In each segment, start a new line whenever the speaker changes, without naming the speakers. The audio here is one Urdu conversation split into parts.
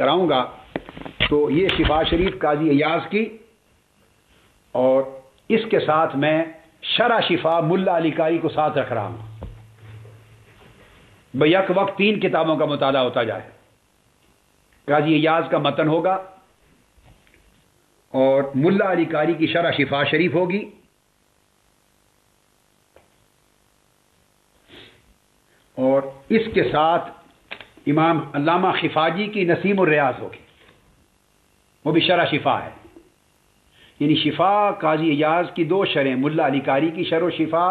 کراؤں گا تو یہ شفا شریف قاضی ایاز کی، اور اس کے ساتھ میں شرح شفا ملا علی قاری کو ساتھ رکھ رہا ہوں، بیک وقت 3 کتابوں کا مطالعہ ہوتا جائے۔ قاضی ایاز کا متن ہوگا اور ملا علی قاری کی شرح شفا شریف ہوگی، اور اس کے ساتھ امام علامہ خفاجی کی نسیم الریاض ہوگی، وہ بھی شرح شفا ہے۔ یعنی شفا قاضی ایاز کی 2 شرح، ملا علی قاری کی شرح و شفا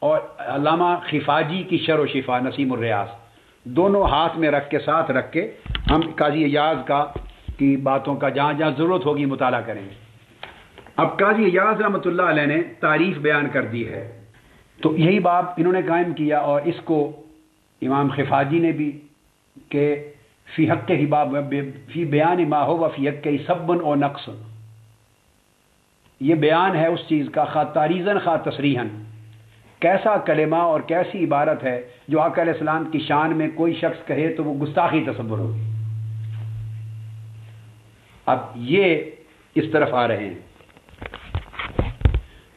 اور علامہ خفاجی کی شرح و شفا نسیم الریاض، دونوں ہاتھ میں رکھ کے ساتھ رکھ کے ہم قاضی ایاز کی باتوں کا جہاں جہاں ضرورت ہوگی مطالعہ کریں گے۔ اب قاضی ایاز رحمۃ اللہ علیہ نے تعریف بیان کر دی ہے، تو یہی باب انہوں نے قائم کیا، اور اس کو امام خفاجی نے بھی کہ فی حق ہی باب فی بیان ما ہو و فی حق سبن و نقص، یہ بیان ہے اس چیز کا، خواہ تاریزن خواہ تصریحاً، کیسا کلمہ اور کیسی عبارت ہے جو آقا علیہ السلام کی شان میں کوئی شخص کہے تو وہ گستاخی تصور ہوگی۔ اب یہ اس طرف آ رہے ہیں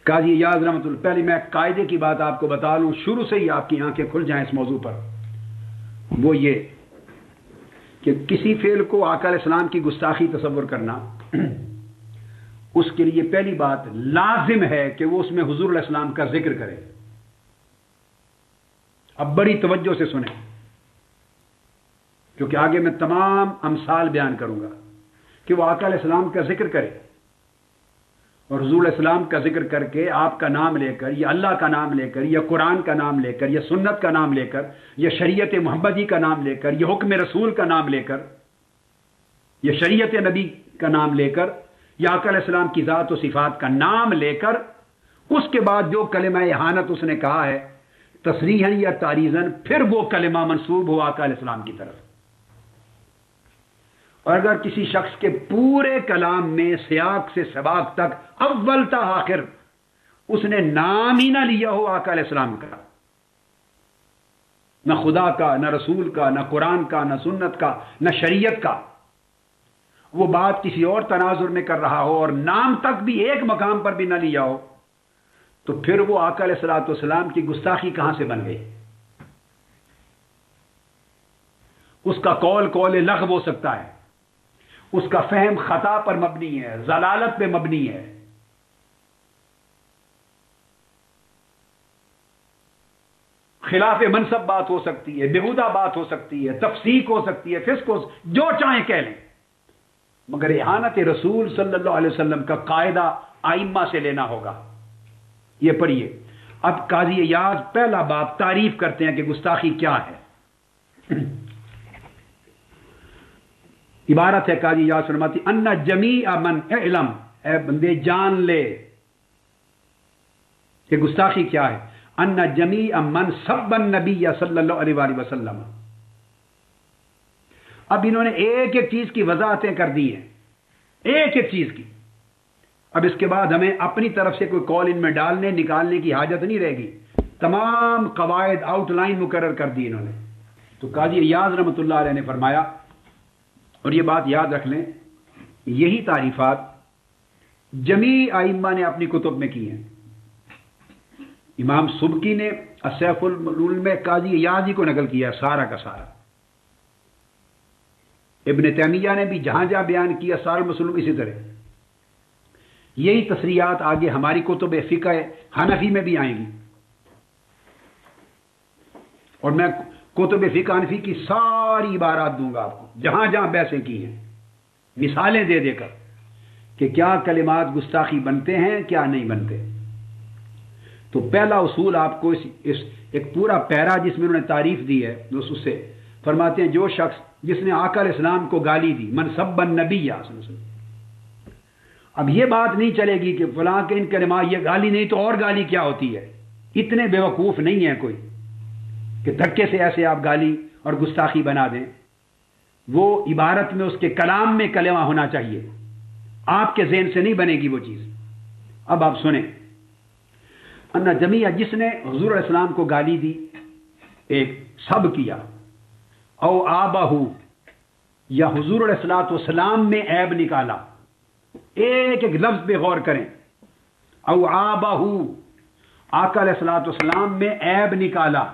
قاضی ایاز رحمۃ اللہ۔ پہلے میں قاعدے کی بات آپ کو بتا لوں، شروع سے ہی آپ کی آنکھیں کھل جائیں اس موضوع پر، وہ یہ کہ کسی فعل کو آقا علیہ السلام کی گستاخی تصور کرنا، اس کے لیے پہلی بات لازم ہے کہ وہ اس میں حضور علیہ السلام کا ذکر کرے۔ اب بڑی توجہ سے سنیں، کیونکہ آگے میں تمام امثال بیان کروں گا کہ وہ آقا علیہ السلام کا ذکر کرے، اور حضور علیہ السلام کا ذکر کر کے آپ کا نام لے کر، یا اللہ کا نام لے کر، یا قرآن کا نام لے کر، یا سنت کا نام لے کر، یا شریعت محمدی کا نام لے کر، یا حکم رسول کا نام لے کر، یا شریعت نبی کا نام لے کر، یا آقا علیہ السلام کی ذات و صفات کا نام لے کر، اس کے بعد جو کلمہ احانت اس نے کہا ہے تصریحاً یا تعریضاً، پھر وہ کلمہ منسوب ہو آقا علیہ السلام کی طرف۔ اور اگر کسی شخص کے پورے کلام میں سیاق سے سباق تک اول تا آخر اس نے نام ہی نہ لیا ہو آقا علیہ السلام کا، نہ خدا کا، نہ رسول کا، نہ قرآن کا، نہ سنت کا، نہ شریعت کا، وہ بات کسی اور تناظر میں کر رہا ہو اور نام تک بھی ایک مقام پر بھی نہ لیا ہو، تو پھر وہ آقا علیہ الصلوۃ والسلام کی گستاخی کہاں سے بن گئی؟ اس کا قول لغو ہو سکتا ہے، اس کا فہم خطا پر مبنی ہے، ضلالت پہ مبنی ہے۔ خلاف منصب بات ہو سکتی ہے، بےہودہ بات ہو سکتی ہے، تفسیق ہو سکتی ہے، فسق ہو، جو چاہیں کہہ لیں، مگر احانت رسول صلی اللہ علیہ وسلم کا قاعدہ ائمہ سے لینا ہوگا۔ یہ پڑھیے، اب قاضی ایاز پہلا باب تعریف کرتے ہیں کہ گستاخی کیا ہے۔ عبارت ہے قاضی ایاز فرماتی ان جمیع من علم، اے بندے جان لے کہ گستاخی کیا ہے، ان جمیع من سب النبی صلی اللہ علیہ وآلہ وسلم۔ اب انہوں نے ایک ایک چیز کی وضاحتیں کر دی ہیں، ایک ایک چیز کی۔ اب اس کے بعد ہمیں اپنی طرف سے کوئی قول ان میں ڈالنے نکالنے کی حاجت نہیں رہے گی، تمام قواعد آؤٹ لائن مقرر کر دی انہوں نے۔ تو قاضی ایاز رحمۃ اللہ علیہ نے فرمایا، اور یہ بات یاد رکھ لیں، یہی تعریفات جمیع ائمہ نے اپنی کتب میں کی ہیں۔ امام سبکی نے السیف الملول میں قاضی ایاز ہی کو نقل کیا ہے سارا کا سارا، ابن تیمیہ نے بھی جہاں جہاں بیان کیا سار المسلوق اسی طرح۔ یہی تصریحات آگے ہماری کتب فقہ حنفی میں بھی آئیں گی، اور میں کتب فقہ حنفی کی ساری عبارات دوں گا آپ کو، جہاں جہاں بحثیں کی ہیں، مثالیں دے دے کر کہ کیا کلمات گستاخی بنتے ہیں کیا نہیں بنتے۔ تو پہلا اصول آپ کو ایک پورا پیرا جس میں انہوں نے تعریف دی ہے، اس سے فرماتے ہیں جو شخص جس نے آقا علیہ السلام کو گالی دی، من سب النبی صلی اللہ علیہ وسلم۔ اب یہ بات نہیں چلے گی کہ فلاں کے ان کلمات یہ گالی نہیں تو اور گالی کیا ہوتی ہے، اتنے بے وقوف نہیں ہے کوئی کہ دھکے سے ایسے آپ گالی اور گستاخی بنا دیں۔ وہ عبارت میں اس کے کلام میں کلمہ ہونا چاہیے، آپ کے ذہن سے نہیں بنے گی وہ چیز۔ اب آپ سنیں، ان جمیع جس نے حضور علیہ السلام کو گالی دی، ایک سب کیا، او آبہو یا حضور علیہ الصلوۃ والسلام میں عیب نکالا، ایک ایک لفظ پہ غور کریں، او آبہ، آقا علیہ الصلوۃ والسلام میں عیب نکالا.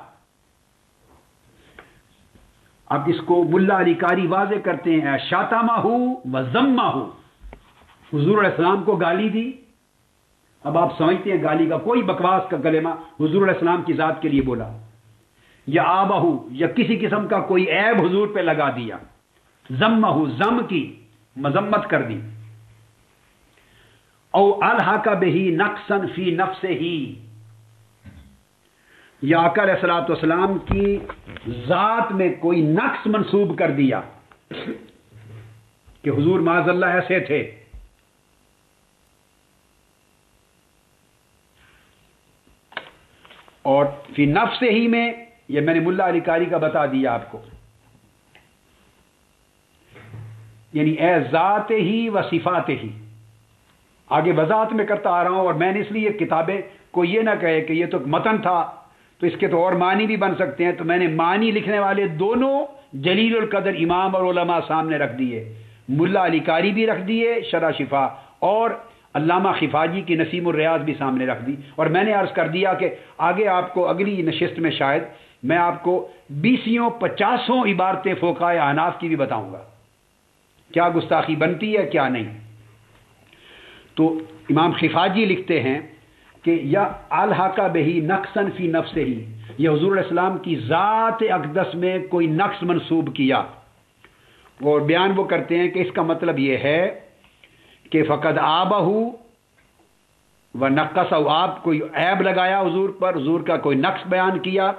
اب اس کو ملا علی قاری واضح کرتے ہیں، شاتمہ و ذمہ، حضور علیہ السلام کو گالی دی. اب آپ سمجھتے ہیں گالی کا کوئی بکواس کا کلمہ حضور علیہ السلام کی ذات کے لیے بولا، یا آبہ، یا کسی قسم کا کوئی عیب حضور پہ لگا دیا، ذمہ، ذم کی مذمت کر دی، او الحق بہ نقصا فی نفسہ، یا آقا علیہ الصلوۃ والسلام کی ذات میں کوئی نقص منسوب کر دیا کہ حضور معاذ اللہ ایسے تھے. اور فی نفس ہی میں، یہ میں نے ملا علی قاری کا بتا دیا آپ کو، یعنی اے ذات ہی و صفات ہی. آگے وضاحت میں کرتا آ رہا ہوں، اور میں نے اس لیے کتابیں کو یہ نہ کہے کہ یہ تو متن تھا تو اس کے تو اور معنی بھی بن سکتے ہیں، تو میں نے معنی لکھنے والے دونوں جلیل القدر امام اور علماء سامنے رکھ دیے، ملا علی قاری بھی رکھ دیے شرح شفا، اور علامہ خفاجی کی نسیم الریاض بھی سامنے رکھ دی. اور میں نے عرض کر دیا کہ آگے آپ کو اگلی نشست میں شاید میں آپ کو 20-50 عبارتیں فقہائے احناف کی بھی بتاؤں گا، کیا گستاخی بنتی ہے کیا نہیں. تو امام خفاجی لکھتے ہیں کہ یا الحق بہی نقصا فی نفسہ، یہ حضور علیہ السلام کی ذات اقدس میں کوئی نقص منسوب کیا. اور بیان وہ کرتے ہیں کہ اس کا مطلب یہ ہے کہ فقد آبہ و نقص، آپ کوئی عیب لگایا حضور پر، حضور کا کوئی نقص بیان کیا.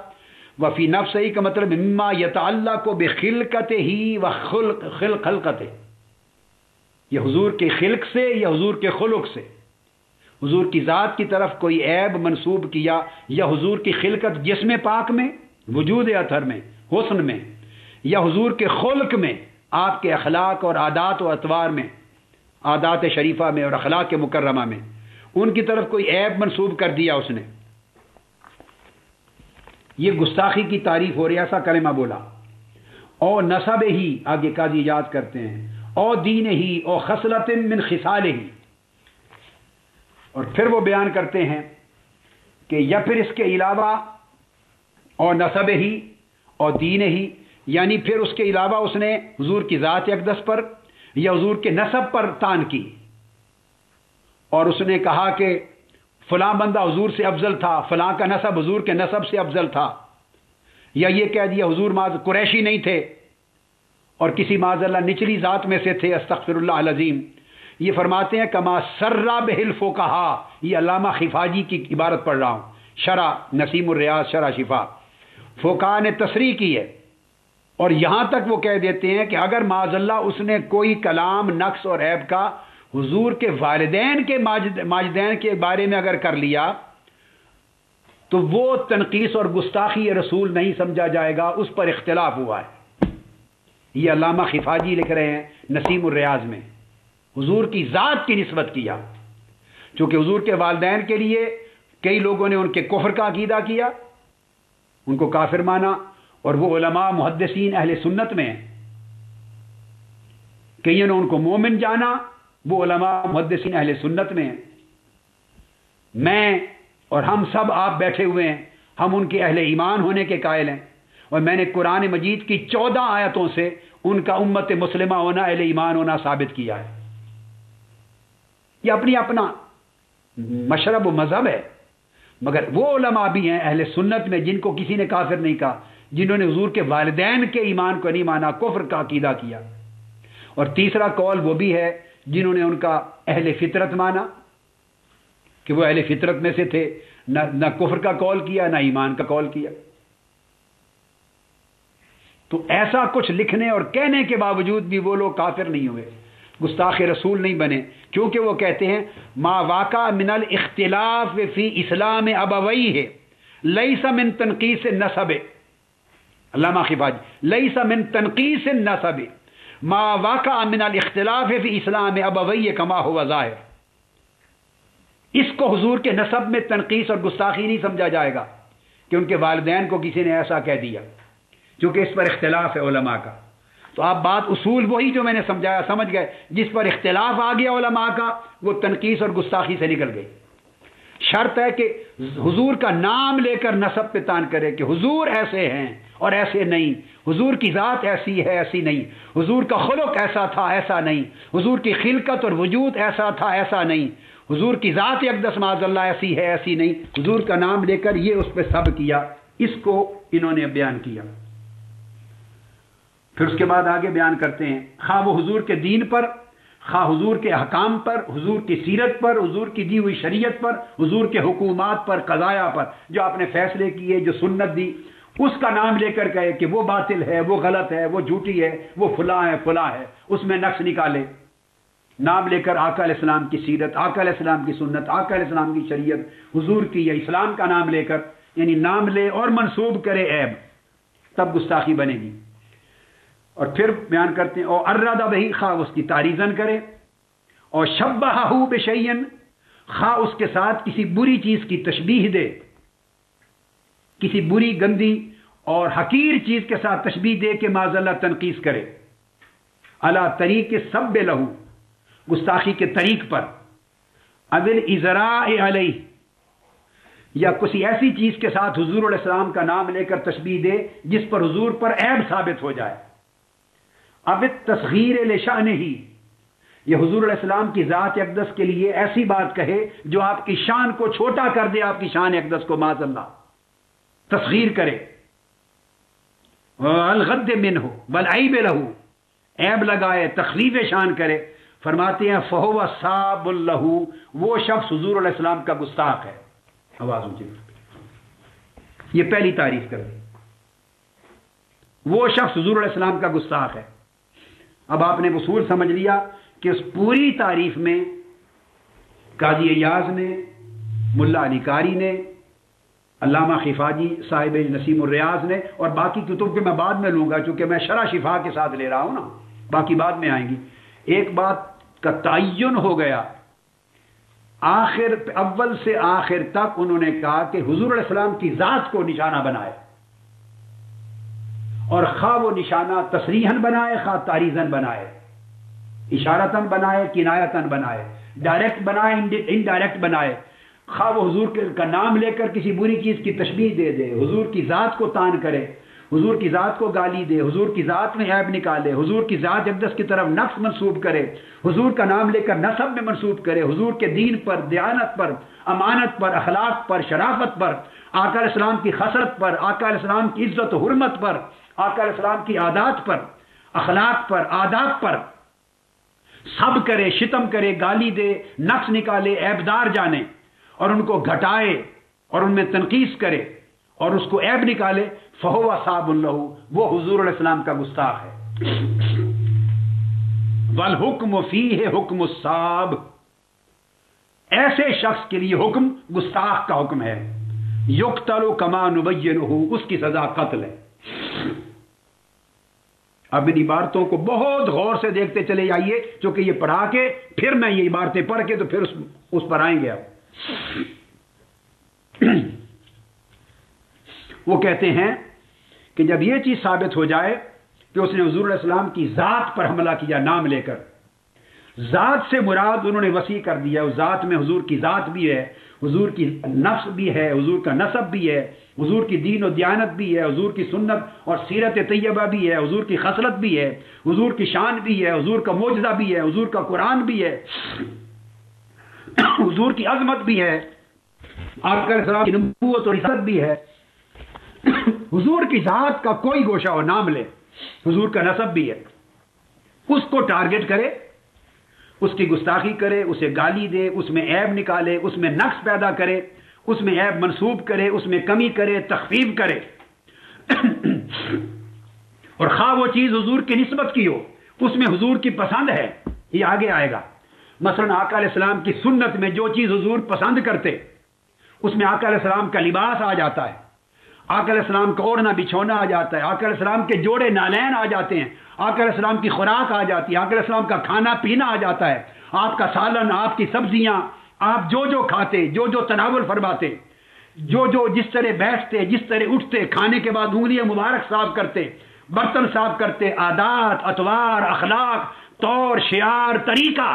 وفی نفس ہی کا مطلب مما یتعلق بخلقتہ ہی و خلقتہ، یہ حضور کے خلق سے یا حضور کے خلق سے، حضور کی ذات کی طرف کوئی عیب منسوب کیا، یا حضور کی خلقت جسم پاک میں، وجود اطہر میں، حسن میں، یا حضور کے خلق میں، آپ کے اخلاق اور عادات و اطوار میں، عادات شریفہ میں اور اخلاق مکرمہ میں، ان کی طرف کوئی عیب منسوب کر دیا اس نے. یہ گستاخی کی تعریف ہو رہی ہے، ایسا کلمہ بولا. او نسب ہی، آگے قاضی یاد کرتے ہیں، او دین ہی، او خصلت من خصال ہی. اور پھر وہ بیان کرتے ہیں کہ یا پھر اس کے علاوہ او نسب ہی اور دین ہی، یعنی پھر اس کے علاوہ اس نے حضور کی ذات اقدس پر یا حضور کے نسب پر تان کی، اور اس نے کہا کہ فلاں بندہ حضور سے افضل تھا، فلاں کا نسب حضور کے نسب سے افضل تھا، یا یہ کہہ دیا حضور معاذ قریشی نہیں تھے اور کسی معاذ اللہ نچلی ذات میں سے تھے، استغفر اللہ العظیم. یہ فرماتے ہیں کما سرا بہل فقہا، یہ علامہ خفاجی کی عبارت پڑھ رہا ہوں، شرح نسیم الریاض شرح شفا، فقہا نے تصریح کی ہے. اور یہاں تک وہ کہہ دیتے ہیں کہ اگر معاذ اللہ اس نے کوئی کلام نقص اور عیب کا حضور کے والدین کے ماجدین کے بارے میں اگر کر لیا تو وہ تنقیص اور گستاخی رسول نہیں سمجھا جائے گا، اس پر اختلاف ہوا ہے. یہ علامہ خفاجی لکھ رہے ہیں نسیم الریاض میں، حضور کی ذات کی نسبت کیا، چونکہ حضور کے والدین کے لیے کئی لوگوں نے ان کے کفر کا عقیدہ کیا، ان کو کافر مانا، اور وہ علماء محدثین اہل سنت میں ہیں. کئیوں نے ان کو مومن جانا، وہ علماء محدثین اہل سنت میں ہیں. میں اور ہم سب آپ بیٹھے ہوئے ہیں، ہم ان کے اہل ایمان ہونے کے قائل ہیں، اور میں نے قرآن مجید کی 14 آیتوں سے ان کا امت مسلمہ ہونا، اہل ایمان ہونا ثابت کیا ہے. یہ اپنی اپنا مشرب و مذہب ہے، مگر وہ علماء بھی ہیں اہل سنت میں جن کو کسی نے کافر نہیں کہا، جنہوں نے حضور کے والدین کے ایمان کو نہیں مانا، کفر کا عقیدہ کیا. اور تیسرا قول وہ بھی ہے جنہوں نے ان کا اہل فطرت مانا کہ وہ اہل فطرت میں سے تھے، نہ کفر کا قول کیا نہ ایمان کا قول کیا. تو ایسا کچھ لکھنے اور کہنے کے باوجود بھی وہ لوگ کافر نہیں ہوئے، گستاخ رسول نہیں بنے، کیونکہ وہ کہتے ہیں ما واقع من الاختلاف فی اسلام ابویہ لیس من تنقیص النسب. علامہ خفاجی، لیس من تنقیص النسب ما واقع من الاختلاف فی اسلام ابویہ کما ہوا ظاہر. اس کو حضور کے نسب میں تنقیص اور گستاخی نہیں سمجھا جائے گا کہ ان کے والدین کو کسی نے ایسا کہہ دیا، کیونکہ اس پر اختلاف ہے علماء کا. تو آپ بات اصول وہی جو میں نے سمجھایا سمجھ گئے. جس پر اختلاف آ گیا علماء کا وہ تنقیص اور گستاخی سے نکل گئی. شرط ہے کہ حضور کا نام لے کر نسب پہ تان کرے کہ حضور ایسے ہیں اور ایسے نہیں، حضور کی ذات ایسی ہے ایسی نہیں، حضور کا خلق ایسا تھا ایسا نہیں، حضور کی خلقت اور وجود ایسا تھا ایسا نہیں، حضور کی ذات اقدس معاذ اللہ ایسی ہے ایسی نہیں. حضور کا نام لے کر یہ اس پہ سب کیا. اس کو انہوں نے بیان کیا. پھر اس کے بعد آگے بیان کرتے ہیں خواہ وہ حضور کے دین پر، خواہ حضور کے احکام پر، حضور کی سیرت پر، حضور کی دی ہوئی شریعت پر، حضور کے حکومات پر، قضایا پر، جو آپ نے فیصلے کیے، جو سنت دی، اس کا نام لے کر کہے کہ وہ باطل ہے، وہ غلط ہے، وہ جھوٹی ہے، وہ فلاں ہے فلاں ہے، اس میں نقص نکالے. نام لے کر آقا علیہ السلام کی سیرت، آقا علیہ السلام کی سنت، آقا علیہ السلام کی شریعت، حضور کی یا اسلام کا نام لے کر، یعنی نام لے اور منسوب کرے عیب، تب گستاخی بنے گی. اور پھر بیان کرتے ہیں اور ارادہ بہی، خواہ اس کی تعریضن کرے، اور شبہہ بشیئن، خواہ اس کے ساتھ کسی بری چیز کی تشبیہ دے، کسی بری گندی اور حقیر چیز کے ساتھ تشبیہ دے کہ معاذ اللہ تنقیص کرے. علی طریق سب لہو، گستاخی کے طریق پر، اذل ازراء علیہ، یا کسی ایسی چیز کے ساتھ حضور علیہ السلام کا نام لے کر تشبیہ دے جس پر حضور پر عیب ثابت ہو جائے. اب تصغیر لشأنہ، یہ حضور علیہ السلام کی ذات اقدس کے لیے ایسی بات کہے جو آپ کی شان کو چھوٹا کر دے، آپ کی شان اقدس کو معاذ اللہ تصغیر کرے. الغد منہ والعیب لہ، عیب لگائے، تخفیف شان کرے. فرماتے ہیں فہو صاب لہ، وہ شخص حضور علیہ السلام کا گستاخ ہے. آواز اونچی، یہ پہلی تعریف کر دی، وہ شخص حضور علیہ السلام کا گستاخ ہے. اب آپ نے اصول سمجھ لیا کہ اس پوری تعریف میں قاضی ایاز نے، ملا علی قاری نے، علامہ خفاجی صاحب نسیم الریاض نے، اور باقی کتب کے میں بعد میں لوں گا چونکہ میں شرح شفا کے ساتھ لے رہا ہوں نا، باقی بعد میں آئیں گی. ایک بات کا تعین ہو گیا، آخر اول سے آخر تک انہوں نے کہا کہ حضور علیہ السلام کی ذات کو نشانہ بنائے، اور خواہ وہ نشانہ تصریحاً بنائے خواہ تعریضاً بنائے، اشارتاً بنائے کنایتاً بنائے، ڈائریکٹ بنائے انڈائریکٹ بنائے، خواہ وہ حضور کا نام لے کر کسی بری چیز کی تشبیہ دے دے، حضور کی ذات کو تان کرے، حضور کی ذات کو گالی دے، حضور کی ذات میں عیب نکالے، حضور کی ذات اقدس کی طرف نقص منسوب کرے، حضور کا نام لے کر نسب میں منسوب کرے، حضور کے دین پر، دیانت پر، امانت پر، اخلاق پر، شرافت پر، آقا علیہ السلام کی خسرت پر، آقا علیہ السلام کی عزت و حرمت پر، آقا علیہ السلام کی عادات پر، اخلاق پر، آداب پر سب کرے، شتم کرے، گالی دے، نقص نکالے، عیبدار جانے اور ان کو گھٹائے اور ان میں تنقیص کرے اور اس کو عیب نکالے. فہو صاب لہ، وہ حضور علیہ السلام کا گستاخ ہے. والحکم فیہ حکم الصاب، ایسے شخص کے لیے حکم گستاخ کا حکم ہے. یقتل کما نبینہ، اس کی سزا قتل ہے. اب ان عبارتوں کو بہت غور سے دیکھتے چلے جائیے چونکہ یہ پڑھا کے پھر میں یہ عبارتیں پڑھ کے تو پھر اس پر آئیں گے. وہ کہتے ہیں کہ جب یہ چیز ثابت ہو جائے کہ اس نے حضور علیہ السلام کی ذات پر حملہ کیا نام لے کر، ذات سے مراد انہوں نے وسیع کر دیا، اس ذات میں حضور کی ذات بھی ہے، حضور کی نفس بھی ہے، حضور کا نسب بھی ہے، حضور کی دین و دیانت بھی ہے، حضور کی سنت اور سیرت طیبہ بھی ہے، حضور کی خصلت بھی ہے، حضور کی شان بھی ہے، حضور کا معجزہ بھی ہے، حضور کا قرآن بھی ہے، حضور کی عظمت بھی ہے، آقا علیہ السلام کی نبوت اور عزت بھی ہے. حضور کی ذات کا کوئی گوشہ ہو نام لے، حضور کا نسب بھی ہے، اس کو ٹارگٹ کرے، اس کی گستاخی کرے، اسے گالی دے، اس میں عیب نکالے، اس میں نقص پیدا کرے، اس میں عیب منسوب کرے، اس میں کمی کرے، تخفیف کرے، اور خواہ وہ چیز حضور کی نسبت کی ہو، اس میں حضور کی پسند ہے. یہ آگے آئے گا. مثلا آقا علیہ السلام کی سنت میں جو چیز حضور پسند کرتے اس میں آقا علیہ السلام کا لباس آ جاتا ہے، آقا علیہ السلام کا اوڑھنا بچھونا آ جاتا ہے، آقا علیہ السلام کے جوڑے نالین آ جاتے ہیں، آقا علیہ السلام کی خوراک آ جاتی ہے، آقا علیہ السلام کا کھانا پینا آ جاتا ہے، آپ کا سالن، آپ کی سبزیاں، آپ جو جو کھاتے، جو جو تناول فرماتے، جو جو جس طرح بیٹھتے، جس طرح اٹھتے، کھانے کے بعد انگلیاں مبارک صاف کرتے، برتن صاف کرتے، عادات، اطوار، اخلاق، طور، شعار، طریقہ،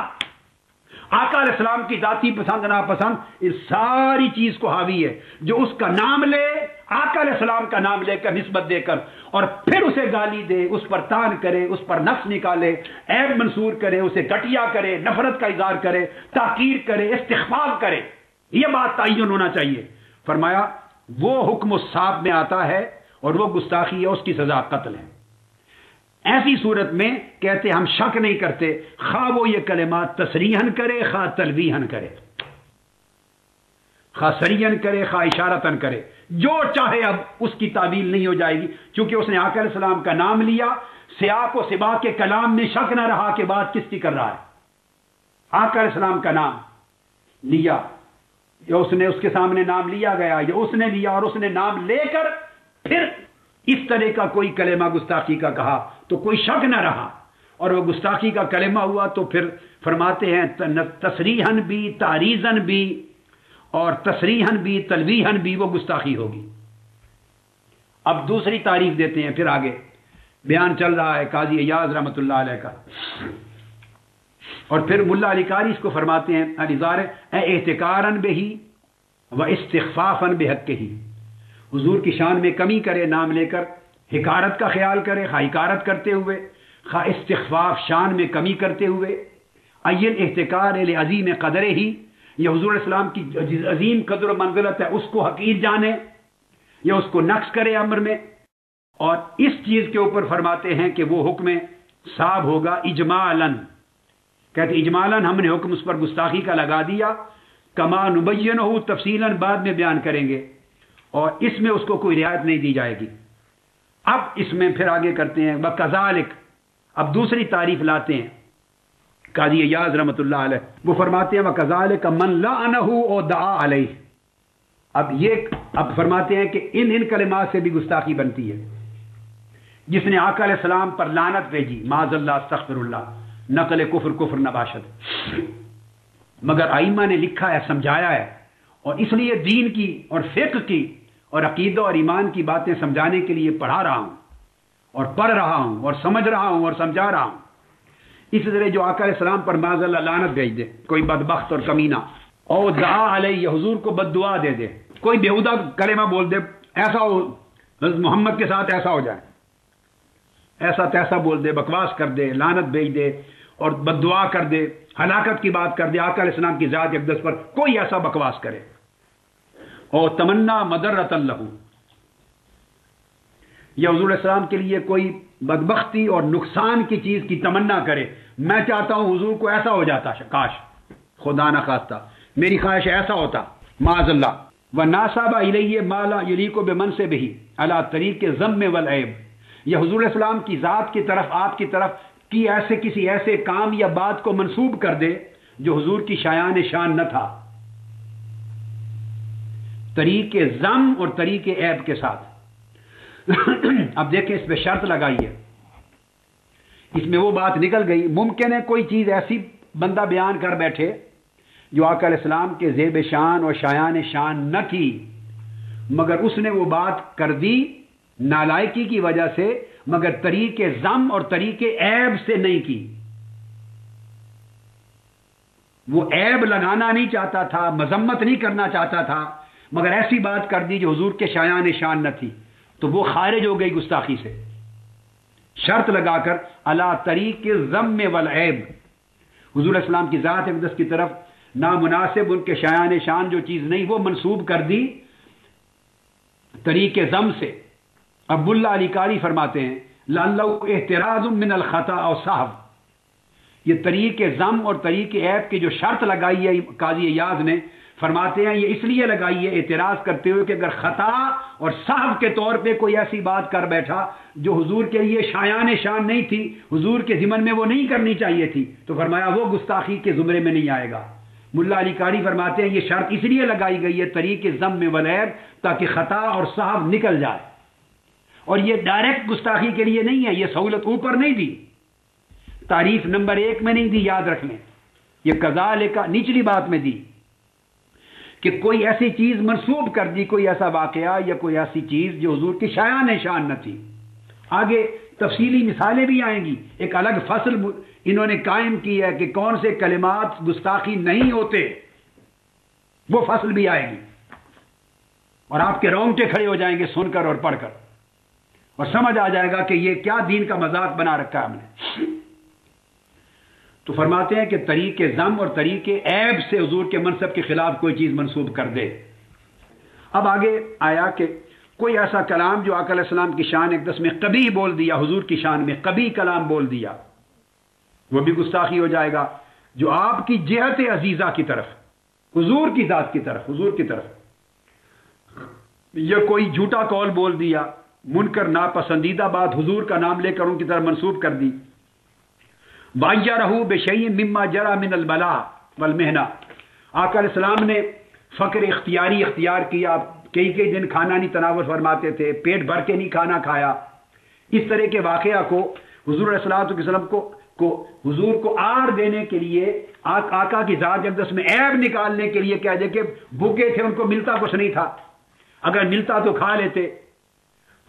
آقا علیہ السلام کی ذاتی پسند ناپسند، اس ساری چیز کو حاوی ہے۔ جو اس کا نام لے، آقا علیہ السلام کا نام لے کر نسبت دے کر، اور پھر اسے گالی دے، اس پر تان کرے، اس پر نقص نکالے، عیب منصور کرے، اسے گھٹیا کرے، نفرت کا اظہار کرے، تحقیر کرے، استخفاف کرے، یہ بات تعین ہونا چاہیے۔ فرمایا وہ حکم الصاف میں آتا ہے اور وہ گستاخی ہے، اس کی سزا قتل ہے۔ ایسی صورت میں کہتے ہم شک نہیں کرتے، خواہ وہ یہ کلمات تصریحاً کرے، خواہ تلویحاً کرے، خواہ صریحاً کرے، خواہ اشارتاً کرے، جو چاہے اب اس کی تعویل نہیں ہو جائے گی، کیونکہ اس نے آقا علیہ السلام کا نام لیا۔ سیاق و سباق کے کلام میں شک نہ رہا کہ بات کس کی کر رہا ہے۔ آقا علیہ السلام کا نام لیا، یا اس نے اس کے سامنے نام لیا گیا، یا اس نے لیا اور اس نے نام لے کر پھر اس طرح کا کوئی کلمہ گستاخی کا کہا تو کوئی شک نہ رہا، اور وہ گستاخی کا کلمہ ہوا تو پھر فرماتے ہیں تصریحاً بھی، تعریضاً بھی، اور تصریحاً بھی، تلویحاً بھی وہ گستاخی ہوگی۔ اب دوسری تعریف دیتے ہیں، پھر آگے بیان چل رہا ہے قاضی ایاز رحمۃ اللہ علیہ کا، اور پھر ملا علی قاری اس کو فرماتے ہیں الازار احتکاراً بہی و استخفافاً بحقہ، حضور کی شان میں کمی کرے نام لے کر، حکارت کا خیال کرے، خواہ حکارت کرتے ہوئے، خواہ استخفاف شان میں کمی کرتے ہوئے، ایل احتکار عظیم قدر ہی، یا حضور علیہ السلام کی عظیم قدر و منزلت ہے اس کو حقیر جانے یا اس کو نقص کرے امر میں۔ اور اس چیز کے اوپر فرماتے ہیں کہ وہ حکم صاحب ہوگا اجمالاً، کہتے اجمالاً ہم نے حکم اس پر گستاخی کا لگا دیا، کما نبینہ تفصیلاً بعد میں بیان کریں گے، اور اس میں اس کو کوئی رعایت نہیں دی جائے گی۔ اب اس میں پھر آگے کرتے ہیں وَكَذَلِكَ، اب دوسری تعریف لاتے ہیں قاضی ایاز رحمۃ اللہ علیہ، وہ فرماتے ہیں وَكَذَلِكَ مَنْ لَعَنَهُ او دعا علیہ۔ اب فرماتے ہیں کہ ان کلمات سے بھی گستاخی بنتی ہے۔ جس نے آقا علیہ السلام پر لعنت بھیجی، معاذ اللہ استغفر اللہ، نقل کفر نباشد، مگر ائمہ نے لکھا ہے، سمجھایا ہے، اور اس لیے دین کی اور فقہ کی اور عقیدہ اور ایمان کی باتیں سمجھانے کے لیے پڑھا رہا ہوں اور پڑھ رہا ہوں اور سمجھ رہا ہوں اور سمجھا رہا ہوں۔ اس طرح جو آقا علیہ السلام پر معاذ اللہ لعنت بھیج دے، کوئی بدبخت اور کمینہ، اور دعا علیہ، حضور کو بد دعا دے دے، کوئی بیہودہ کلمہ بول دے، ایسا ہو حضرت محمد کے ساتھ ایسا ہو جائے، ایسا تیسا بول دے، بکواس کر دے، لعنت بھیج دے اور بد دعا کر دے، ہلاکت کی بات کر دے آقا علیہ السلام کی ذات اقدس پر، کوئی ایسا بکواس کرے، اور تمنا مدرۃ اللہ، یا حضور علیہ السلام کے لیے کوئی بدبختی اور نقصان کی چیز کی تمنا کرے، میں چاہتا ہوں حضور کو ایسا ہو جاتا، کاش، خدا نہ خواستہ میری خواہش ایسا ہوتا، معاذ اللہ۔ وَنَاسَبَ إِلَيْهِ مَا لَا يَلِيقُ بِمَنْصِبِهِ عَلَى طریق ذم والعیب، یا حضور علیہ السلام کی ذات کی طرف، آپ کی طرف کی ایسے کسی ایسے کام یا بات کو منسوب کر دے جو حضور کی شایان شان نہ تھا، طریق ذم اور طریق عیب کے ساتھ۔ اب دیکھیں اس پہ شرط لگائی ہے، اس میں وہ بات نکل گئی، ممکن ہے کوئی چیز ایسی بندہ بیان کر بیٹھے جو آقا علیہ السلام کے زیب شان اور شایان شان نہ تھی، مگر اس نے وہ بات کر دی نالائکی کی وجہ سے، مگر طریق ذم اور طریق عیب سے نہیں کی۔ وہ عیب لگانا نہیں چاہتا تھا، مذمت نہیں کرنا چاہتا تھا، مگر ایسی بات کر دی جو حضور کے شایان شان نہ تھی، تو وہ خارج ہو گئی گستاخی سے۔ شرط لگا کر علی طریق ذم والعیب، حضور علیہ السلام کی ذات اقدس کی طرف نامناسب ان کے شایان شان جو چیز نہیں، وہ منسوب کر دی طریق ذم سے۔ اب اللہ علی قاری فرماتے ہیں لعلہ احتراز من الخطا او صحو، یہ طریق ذم اور طریق عیب کی جو شرط لگائی ہے قاضی ایاز نے، فرماتے ہیں یہ اس لیے لگائی ہے اعتراض کرتے ہوئے کہ اگر خطا اور صحو کے طور پہ کوئی ایسی بات کر بیٹھا جو حضور کے لیے شایان شان نہیں تھی، حضور کے ذمن میں وہ نہیں کرنی چاہیے تھی، تو فرمایا وہ گستاخی کے زمرے میں نہیں آئے گا۔ ملا علی قاری فرماتے ہیں یہ شرط اس لیے لگائی گئی ہے طریق ذم والعیب، تاکہ خطا اور صحو نکل جائے، اور یہ ڈائریکٹ گستاخی کے لیے نہیں ہے، یہ سہولت اوپر نہیں دی، تعریف نمبر 1 میں نہیں دی، یاد رکھ لیں، یہ کذالک نچلی بات میں دی کہ کوئی ایسی چیز منسوب کر دی، کوئی ایسا واقعہ یا کوئی ایسی چیز جو حضور کی شایان شان نہ تھی۔ آگے تفصیلی مثالیں بھی آئیں گی، ایک الگ فصل انہوں نے قائم کی ہے کہ کون سے کلمات گستاخی نہیں ہوتے، وہ فصل بھی آئے گی، اور آپ کے رونگٹے کھڑے ہو جائیں گے سن کر اور پڑھ کر، اور سمجھ آ جائے گا کہ یہ کیا دین کا مذاق بنا رکھا ہے ہم نے۔ تو فرماتے ہیں کہ طریق ذم اور طریق عیب سے حضور کے منصب کے خلاف کوئی چیز منسوب کر دے۔ اب آگے آیا کہ کوئی ایسا کلام جو آقا علیہ السلام کی شان اقدس میں قبیح بول دیا، حضور کی شان میں قبیح کلام بول دیا، وہ بھی گستاخی ہو جائے گا، جو آپ کی جہت عزیزہ کی طرف، حضور کی ذات کی طرف، حضور کی طرف، یا کوئی جھوٹا قول بول دیا، منکر ناپسندیدہ بات حضور کا نام لے کر ان کی طرف منسوب کر دی۔ وَأَيَّرَهُ بِشَيْءٍ مِّمَّا جَرَى مِنَ الْبَلَاءِ وَالْمِحْنَةِ، آقا علیہ السلام نے فقر اختیاری اختیار کیا، کئی دن کھانا نہیں تناول فرماتے تھے، پیٹ بھر کے نہیں کھانا کھایا، اس طرح کے واقعہ کو حضور علیہ الصلوۃ والسلام کو حضور کو آڑ دینے کے لیے، آقا کی ذات اقدس میں عیب نکالنے کے لیے کہہ دے کہ بھوکے تھے، ان کو ملتا کچھ نہیں تھا، اگر ملتا تو کھا لیتے،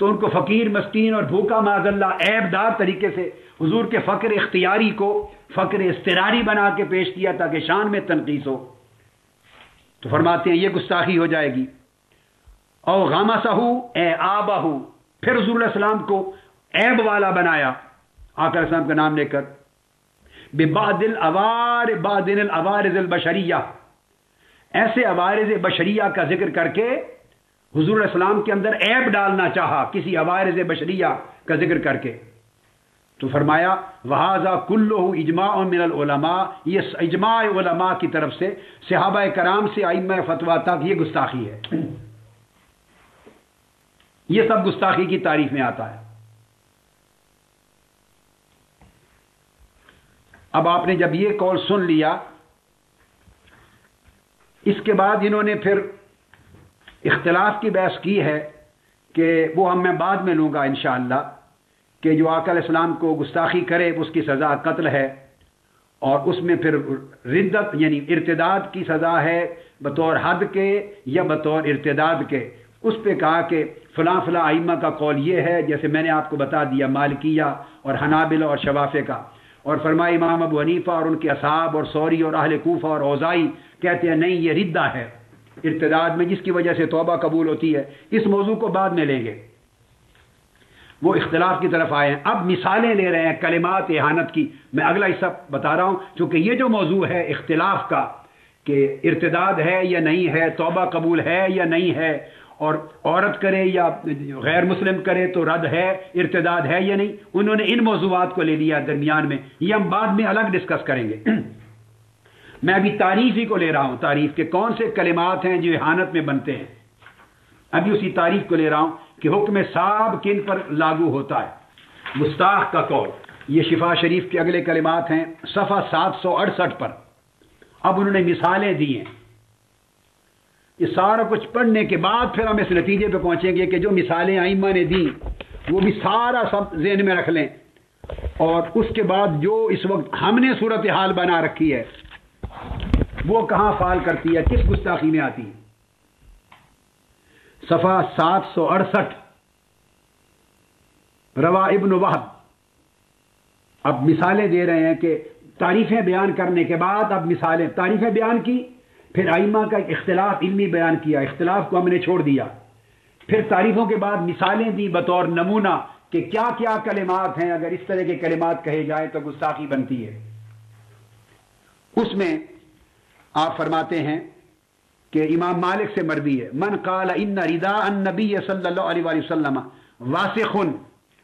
تو ان کو فقیر مسکین اور بھوکا معاذ اللہ عیب دار طریقے سے حضور کے فقر اختیاری کو فقر اضطراری بنا کے پیش کیا تاکہ شان میں تنقیص ہو۔ تو فرماتے ہیں یہ گستاخی ہو جائے گی۔ او غمسہ اے آبہ، پھر حضور علیہ السلام کو عیب والا بنایا آقا علیہ السلام کا نام لے کر، ببعض العوارض البشریہ، ایسے عوارض بشریہ کا ذکر کر کے حضور علیہ السلام کے اندر عیب ڈالنا چاہا، کسی عوارض بشریہ کا ذکر کر کے، تو فرمایا وہذا کلہ اجماع من العلماء، یہ اجماع علماء کی طرف سے، صحابہ کرام سے ائمہ فتویٰ تک، یہ گستاخی ہے، یہ سب گستاخی کی تعریف میں آتا ہے۔ اب آپ نے جب یہ قول سن لیا، اس کے بعد انہوں نے پھر اختلاف کی بحث کی ہے کہ وہ میں بعد میں لوں گا انشاءاللہ، کہ جو آقا علیہ السلام کو گستاخی کرے اس کی سزا قتل ہے، اور اس میں پھر ردت یعنی ارتداد کی سزا ہے بطور حد کے یا بطور ارتداد کے۔ اس پہ کہا کہ فلاں فلاں ائمہ کا قول یہ ہے، جیسے میں نے آپ کو بتا دیا مالکیہ اور حنابلہ اور شوافع کا، اور فرمایا امام ابو حنیفہ اور ان کے اصحاب اور ثوری اور اہل کوفہ اور اوزائی کہتے ہیں نہیں، یہ ردہ ہے ارتداد میں، جس کی وجہ سے توبہ قبول ہوتی ہے۔ اس موضوع کو بعد میں لیں گے، وہ اختلاف کی طرف آئے ہیں۔ اب مثالیں لے رہے ہیں کلمات اہانت کی، میں اگلا حصہ بتا رہا ہوں، چونکہ یہ جو موضوع ہے اختلاف کا کہ ارتداد ہے یا نہیں ہے، توبہ قبول ہے یا نہیں ہے، اور عورت کرے یا غیر مسلم کرے تو رد ہے، ارتداد ہے یا نہیں، انہوں نے ان موضوعات کو لے لیا درمیان میں، یہ ہم بعد میں الگ ڈسکس کریں گے۔ میں ابھی تعریف ہی کو لے رہا ہوں، تعریف کے کون سے کلمات ہیں جو اہانت میں بنتے ہیں، ابھی اسی تعریف کو لے رہا ہوں کہ حکم صاحب کن پر لاگو ہوتا ہے۔ گستاخ کا قول، یہ شفا شریف کے اگلے کلمات ہیں صفحہ 768 پر۔ اب انہوں نے مثالیں دی ہیں، یہ سارا کچھ پڑھنے کے بعد پھر ہم اس نتیجے پہ پہنچیں گے کہ جو مثالیں ائمہ نے دی وہ بھی سارا سب ذہن میں رکھ لیں، اور اس کے بعد جو اس وقت ہم نے صورتحال بنا رکھی ہے وہ کہاں فال کرتی ہے، کس گستاخی میں آتی ہے۔ صفحہ 768، روا ابن وہب اب مثالیں دے رہے ہیں کہ تعریفیں بیان کرنے کے بعد اب مثالیں، تعریفیں بیان کی، پھر ائمہ کا ایک اختلاف علمی بیان کیا، اختلاف کو ہم نے چھوڑ دیا، پھر تعریفوں کے بعد مثالیں دی بطور نمونہ کہ کیا کیا کلمات ہیں، اگر اس طرح کے کلمات کہے جائیں تو گستاخی بنتی ہے۔ اس میں آپ فرماتے ہیں کہ امام مالک سے مروی ہے، من قال ان رداء النبی صلی اللہ علیہ وآلہ وسلم واسخ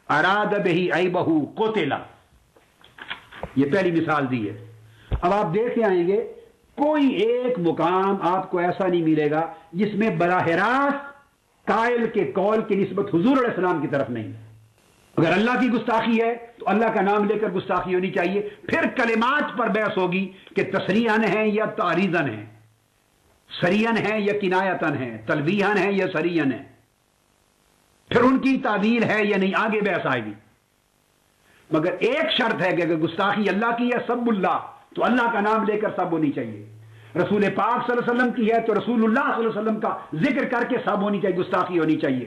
اراد به عیبہ قتل، یہ پہلی مثال دی ہے۔ اب آپ دیکھتے آئیں گے کوئی ایک مقام آپ کو ایسا نہیں ملے گا جس میں براہ راست قائل کے قول کی نسبت حضور علیہ السلام کی طرف نہیں۔ اگر اللہ کی گستاخی ہے تو اللہ کا نام لے کر گستاخی ہونی چاہیے، پھر کلمات پر بحث ہوگی کہ تصریحاً ہیں یا تعریضاً ہیں، سریحاً ہیں یا کنایتاً ہیں، تلویحاً ہیں یا سریحاً ہیں، پھر ان کی تعویل ہے یا نہیں، آگے بحث آئے گی۔ مگر ایک شرط ہے کہ اگر گستاخی اللہ کی ہے سب اللہ، تو اللہ کا نام لے کر سب ہونی چاہیے۔ رسول پاک صلی اللہ علیہ وسلم کی ہے تو رسول اللہ صلی اللہ علیہ وسلم کا ذکر کر کے سب ہونی چاہیے، گستاخی ہونی چاہیے۔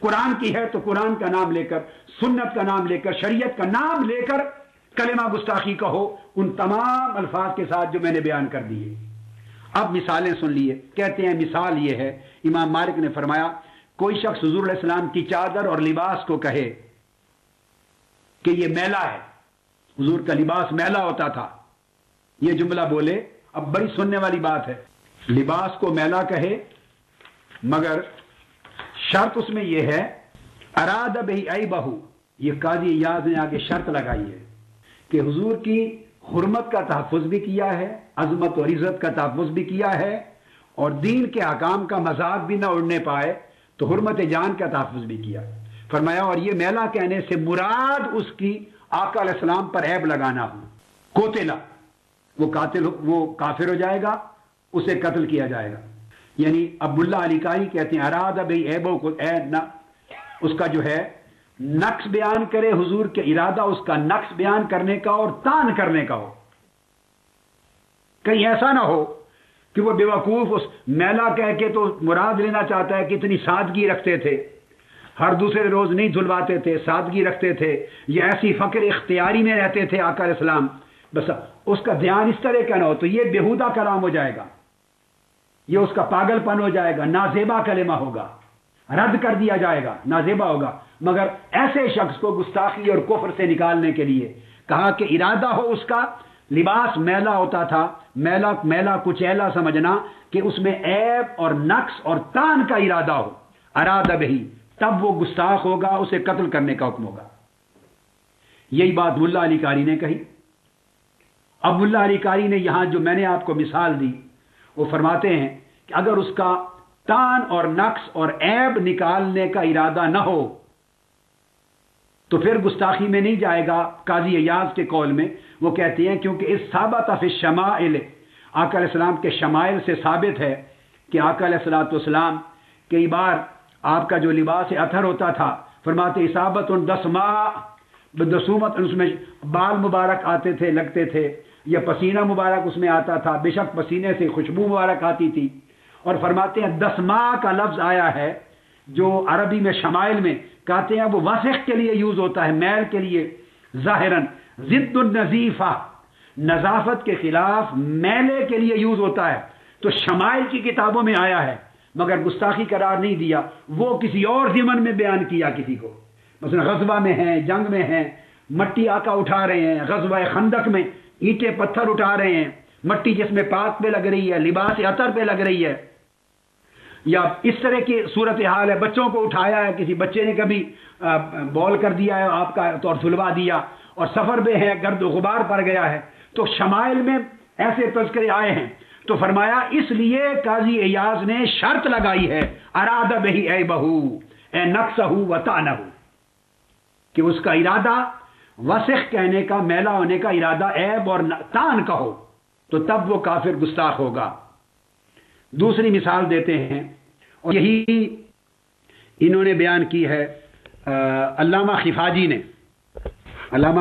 قرآن کی ہے تو قرآن کا نام لے کر، سنت کا نام لے کر، شریعت کا نام لے کر کلمہ گستاخی کہو، ان تمام الفاظ کے ساتھ جو میں نے بیان کر دیے۔ اب مثالیں سن لیے، کہتے ہیں مثال یہ ہے، امام مالک نے فرمایا کوئی شخص حضور علیہ السلام کی چادر اور لباس کو کہے کہ یہ میلا ہے، حضور کا لباس میلا ہوتا تھا، یہ جملہ بولے، اب بڑی سننے والی بات ہے، لباس کو میلا کہے، مگر شرط اس میں یہ ہے اراد بہی عیبہ، یہ قاضی ایاز نے آگے شرط لگائی ہے کہ حضور کی حرمت کا تحفظ بھی کیا ہے، عظمت اور عزت کا تحفظ بھی کیا ہے، اور دین کے احکام کا مذاق بھی نہ اڑنے پائے تو حرمت جان کا تحفظ بھی کیا۔ فرمایا اور یہ میلا کہنے سے مراد اس کی آقا علیہ السلام پر عیب لگانا ہو، قتلا، وہ کافر ہو جائے گا، اسے قتل کیا جائے گا۔ یعنی عبداللہ علی قاری کہتے ہیں اراد بھئی عیبوں کو، اس کا جو ہے نقص بیان کرے، حضور کے ارادہ اس کا نقص بیان کرنے کا اور تان کرنے کا ہو، کہیں ایسا نہ ہو کہ وہ بے وقوف اس میلا کہہ کے تو مراد لینا چاہتا ہے کہ اتنی سادگی رکھتے تھے، ہر دوسرے روز نہیں دھلواتے تھے، سادگی رکھتے تھے، یہ ایسی فقر اختیاری میں رہتے تھے آقا علیہ السلام، بس اس کا دھیان اس طرح کا نہ ہو تو یہ بےہودہ کلام ہو جائے گا، یہ اس کا پاگل پن ہو جائے گا، نازیبا کلمہ ہوگا، رد کر دیا جائے گا، نازیبا ہوگا۔ مگر ایسے شخص کو گستاخی اور کفر سے نکالنے کے لیے کہا کہ ارادہ ہو اس کا لباس میلا ہوتا تھا، میلا کچیلا سمجھنا کہ اس میں عیب اور نقص اور تان کا ارادہ ہو، ارادہ بہی، تب وہ گستاخ ہوگا، اسے قتل کرنے کا حکم ہوگا۔ یہی بات ملا علی قاری نے کہی۔ اب ملا علی قاری نے یہاں جو میں نے آپ کو مثال دی وہ فرماتے ہیں کہ اگر اس کا تان اور نقص اور عیب نکالنے کا ارادہ نہ ہو تو پھر گستاخی میں نہیں جائے گا۔ قاضی ایاز کے قول میں وہ کہتے ہیں کیونکہ اس ثابت فی الشمائل، آقا علیہ السلام کے شمائل سے ثابت ہے کہ آقا علیہ السلام کئی بار آپ کا جو لباس اطہر ہوتا تھا، فرماتے اصابت دسومت، اس میں بال مبارک آتے تھے، لگتے تھے، یا پسینہ مبارک اس میں آتا تھا، بے شک پسینے سے خوشبو مبارک آتی تھی، اور فرماتے ہیں دسما کا لفظ آیا ہے جو عربی میں شمائل میں کہتے ہیں وہ وسخ کے لیے یوز ہوتا ہے، میل کے لیے، ظاہراً ضد النظیفہ، نظافت کے خلاف میلے کے لیے یوز ہوتا ہے، تو شمائل کی کتابوں میں آیا ہے، مگر گستاخی قرار نہیں دیا، وہ کسی اور ضمن میں بیان کیا کسی کو، مثلا غزوہ میں ہیں، جنگ میں ہیں، مٹی آقا اٹھا رہے ہیں، غزوہ خندق میں اینٹیں پتھر اٹھا رہے ہیں، مٹی جس میں پاک پہ لگ رہی ہے، لباس عطر پہ لگ رہی ہے، یا اس طرح کی صورتحال ہے، بچوں کو اٹھایا ہے، کسی بچے نے کبھی بول کر دیا ہے آپ کا تو دھلوا دیا، اور سفر میں ہے، گرد و غبار پڑ گیا ہے، تو شمائل میں ایسے تذکرے آئے ہیں، تو فرمایا اس لیے قاضی ایاز نے شرط لگائی ہے اراد بہی عیبہ اے نقصہ و تانہ، کہ اس کا ارادہ وسخ کہنے کا، میلا ہونے کا ارادہ عیب اور تان کا ہو تو تب وہ کافر گستاخ ہوگا۔ دوسری مثال دیتے ہیں، اور یہی انہوں نے بیان کی ہے علامہ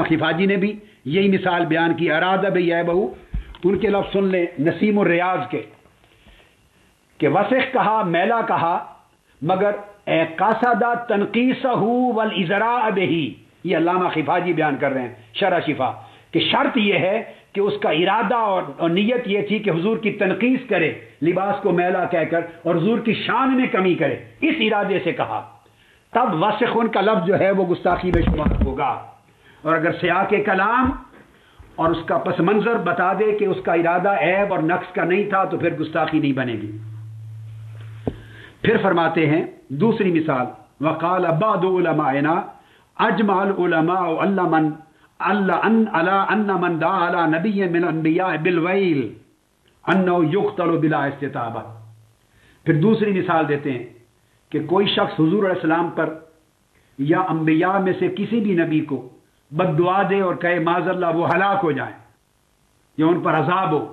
خفاجی نے بھی یہی مثال بیان کی، ارادہ بہی عیبہ، ان کے لفظ سن لیں نسیم الریاض کے، کہ وسخ کہا، میلا کہا، مگر اے قاصدہ تنقیسہ والازراء بہی، یہ علامہ خفاجی بیان کر رہے ہیں شرح شفا، کہ شرط یہ ہے کہ اس کا ارادہ اور نیت یہ تھی کہ حضور کی تنقیس کرے، لباس کو میلا کہہ کر، اور حضور کی شان میں کمی کرے، اس ارادے سے کہا، تب وسخ ان کا لفظ جو ہے وہ گستاخی میں شمار ہوگا۔ اور اگر سیاق کلام اور اس کا پس منظر بتا دے کہ اس کا ارادہ عیب اور نقص کا نہیں تھا تو پھر گستاخی نہیں بنے گی۔ پھر فرماتے ہیں دوسری مثال، وقال بعض علماءنا اجمع العلماء ان من دعا على نبی من الانبیاء بالویل انه یقتل بلا استتابہ۔ پھر دوسری مثال دیتے ہیں کہ کوئی شخص حضور علیہ السلام پر یا انبیاء میں سے کسی بھی نبی کو بد دعا دے اور کہے معاذ اللہ وہ ہلاک ہو جائیں، یا ان پر عذاب ہو،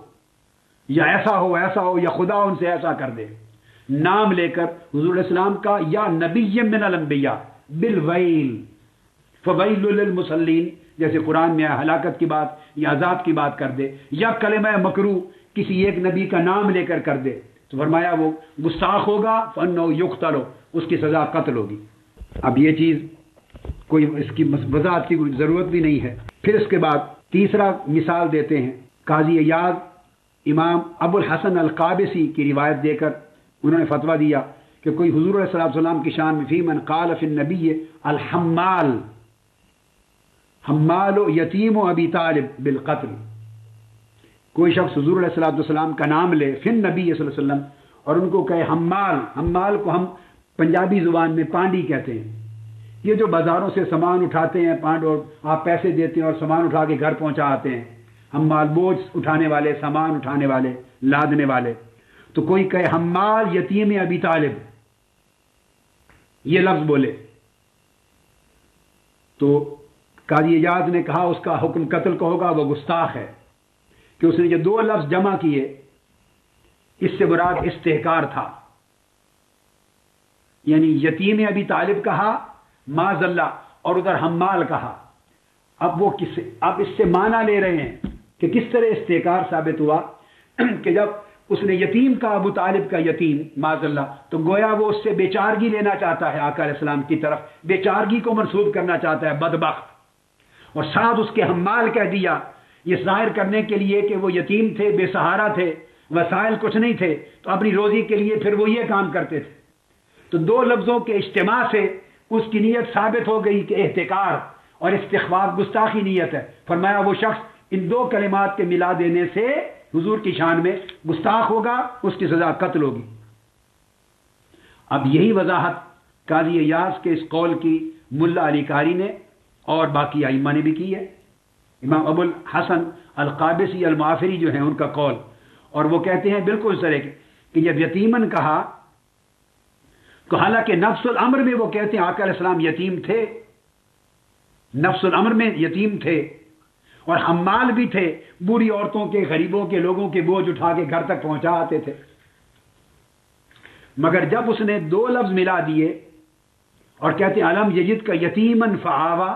یا ایسا ہو یا خدا ان سے ایسا کر دے، نام لے کر حضور علیہ السلام کا یا نبی من الانبیاء بالویل، فویل للمصلین، جیسے قرآن میں ہلاکت کی بات یا عذاب کی بات کر دے، یا کلمہ مکروہ کسی ایک نبی کا نام لے کر دے، تو فرمایا وہ گستاخ ہوگا، فانہ یقتل، اس کی سزا قتل ہوگی۔ اب یہ چیز کوئی اس کی وضاحت کی ضرورت بھی نہیں ہے۔ پھر اس کے بعد تیسرا مثال دیتے ہیں، قاضی عیاض امام ابو الحسن القابسی کی روایت دے کر انہوں نے فتویٰ دیا کہ کوئی حضور علیہ الصلوۃ والسلام کی شان میں فی من قال فی النبی الحمال حمال یتیم و ابی طالب بالقتل، کوئی شخص حضور علیہ الصلوۃ والسلام کا نام لے فی النبی صلی اللہ علیہ وسلم اور ان کو کہے حمال، حمال کو ہم پنجابی زبان میں پانڈی کہتے ہیں، یہ جو بازاروں سے سامان اٹھاتے ہیں پانڈ، اور آپ پیسے دیتے ہیں اور سامان اٹھا کے گھر پہنچا آتے ہیں، حمال بوجھ اٹھانے والے، سامان اٹھانے والے، لادنے والے۔ تو کوئی کہے حمال یتیم ابی طالب، یہ لفظ بولے تو قاضی اعجاز نے کہا اس کا حکم قتل کا ہوگا، وہ گستاخ ہے کہ اس نے یہ دو لفظ جمع کیے، اس سے مراد استحکار تھا، یعنی یتیم ابی طالب کہا معاذ اللہ اور ادھر حمال کہا۔ اب وہ اب اس سے معنی لے رہے ہیں کہ کس طرح استحکار ثابت ہوا کہ جب اس نے یتیم کا ابو طالب کا یتیم معاذ اللہ، تو گویا وہ اس سے بیچارگی لینا چاہتا ہے، آقا علیہ السلام کی طرف بیچارگی کو منسوب کرنا چاہتا ہے، بدبخت، اور ساتھ اس کے حمال کہہ دیا، یہ ظاہر کرنے کے لیے کہ وہ یتیم تھے، بے سہارا تھے، وسائل کچھ نہیں تھے، تو اپنی روزی کے لیے پھر وہ یہ کام کرتے تھے۔ تو دو لفظوں کے اجتماع سے اس کی نیت ثابت ہو گئی کہ احتکار اور استخفاف گستاخی نیت ہے۔ فرمایا وہ شخص ان دو کلمات کے ملا دینے سے حضور کی شان میں گستاخ ہوگا، اس کی سزا قتل ہوگی۔ اب یہی وضاحت قاضی عیاض کے اس قول کی ملا علی قاری نے اور باقی ائمہ نے بھی کی ہے۔ امام ابو الحسن القابسی المعافری جو ہیں ان کا قول، اور وہ کہتے ہیں بالکل اس طرح کہ جب یتیمن کہا تو حالانکہ نفس الامر میں وہ کہتے ہیں آقا علیہ السلام یتیم تھے، نفس الامر میں یتیم تھے اور حمال بھی تھے، بوڑھی عورتوں کے، غریبوں کے، لوگوں کے بوجھ اٹھا کے گھر تک پہنچا آتے تھے، مگر جب اس نے دو لفظ ملا دیے اور کہتے ہیں علم یجد کا یتیمن فآوا،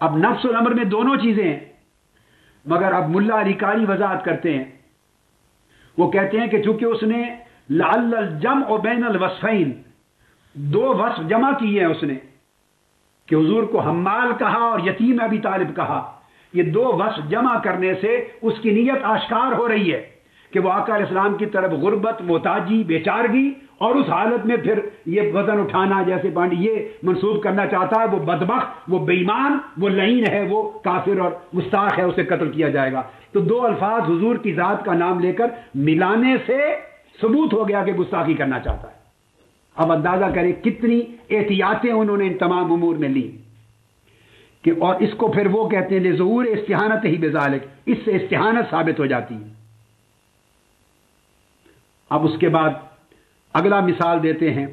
اب نفس الامر میں دونوں چیزیں ہیں، مگر اب ملا علی قاری وضاحت کرتے ہیں، وہ کہتے ہیں کہ چونکہ اس نے لعل الجمع بین الوصفین، دو وصف جمع کیے ہیں اس نے کہ حضور کو حمال کہا اور یتیم ابی طالب کہا، یہ دو وصف جمع کرنے سے اس کی نیت آشکار ہو رہی ہے کہ وہ آقا علیہ السلام کی طرف غربت، محتاجی، بیچارگی اور اس حالت میں پھر یہ وزن اٹھانا جیسے پانڈی یہ منسوب کرنا چاہتا ہے، وہ بدبخت، وہ بے ایمان، وہ لعین ہے، وہ کافر اور گستاخ ہے، اسے قتل کیا جائے گا۔ تو دو الفاظ حضور کی ذات کا نام لے کر ملانے سے ثبوت ہو گیا کہ گستاخی کرنا چاہتا ہے۔ اب اندازہ کریں کتنی احتیاطیں انہوں نے ان تمام امور میں لی کہ، اور اس کو پھر وہ کہتے ہیں لظہور استہانت ہی بذالک، اس سے استہانت ثابت ہو جاتی ہے۔ اب اس کے بعد اگلا مثال دیتے ہیں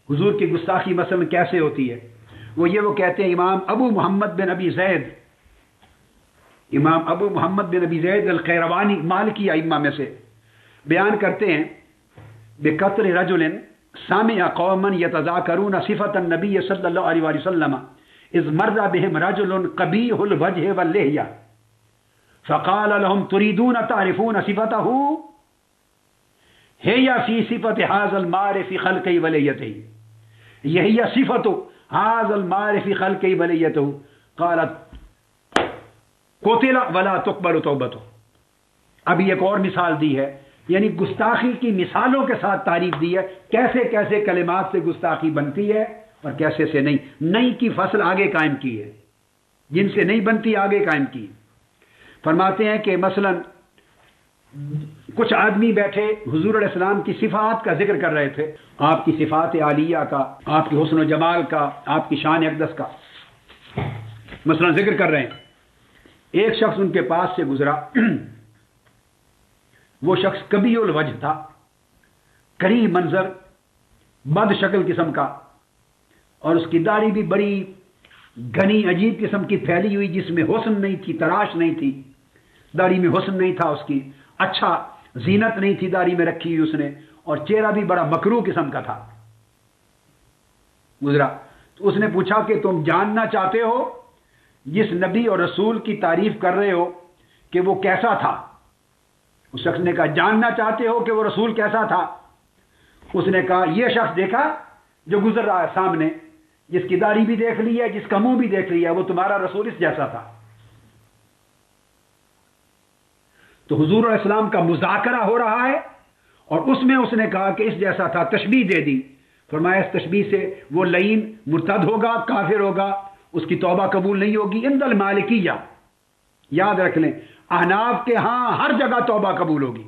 حضور کی گستاخی مثلا کیسے ہوتی ہے، وہ کہتے ہیں امام ابو محمد بن ابی زید القیروانی مالکی ائمہ میں سے بیان کرتے ہیں بقتل رجل سامع قوما یتذاکرون صفۃ النبی صلی اللہ علیہ وآلہ وسلم اذ مر بهم رجل قبیح الوجه واللحیہ فقال لهم تريدون تعرفون صفته هي في صفة هذا المار في خلقه وليته هي صفة هذا المار في خلقه وليته قالت قتل ولا تقبل توبته۔ ابھی ایک اور مثال دی ہے، یعنی گستاخی کی مثالوں کے ساتھ تعریف دی ہے، کیسے کیسے کلمات سے گستاخی بنتی ہے اور کیسے سے نہیں، نئی کی فصل آگے قائم کی ہے، جن سے نہیں بنتی آگے قائم کی۔ فرماتے ہیں کہ مثلا کچھ آدمی بیٹھے حضور علیہ السلام کی صفات کا ذکر کر رہے تھے، آپ کی صفات عالیہ کا، آپ کی حسن و جمال کا، آپ کی شان اقدس کا مثلا ذکر کر رہے ہیں۔ ایک شخص ان کے پاس سے گزرا، وہ شخص قبیح الوجہ تھا، کریہ منظر، بد شکل قسم کا، اور اس کی داڑھی بھی بڑی گھنی عجیب قسم کی پھیلی ہوئی، جس میں حسن نہیں تھی، تراش نہیں تھی، داڑھی میں حسن نہیں تھا، اس کی اچھا زینت نہیں تھی داڑھی میں رکھی ہوئی اس نے، اور چہرہ بھی بڑا مکروہ قسم کا تھا۔ گزرا تو اس نے پوچھا کہ تم جاننا چاہتے ہو جس نبی اور رسول کی تعریف کر رہے ہو کہ وہ کیسا تھا؟ اس شخص نے کہا جاننا چاہتے ہو کہ وہ رسول کیسا تھا؟ اس نے کہا یہ شخص دیکھا جو گزر رہا ہے سامنے، جس کی داڑھی بھی دیکھ لی ہے، جس کا منہ بھی دیکھ لیا، وہ تمہارا رسول اس جیسا تھا۔ تو حضور علیہ السلام کا مذاکرہ ہو رہا ہے اور اس میں اس نے کہا کہ اس جیسا تھا، تشبیہ دے دی۔ فرمایا اس تشبیہ سے وہ لعین مرتد ہوگا، کافر ہوگا، اس کی توبہ قبول نہیں ہوگی۔ عند المالکیہ، یاد رکھ لیں، احناف کے ہاں ہر جگہ توبہ قبول ہوگی،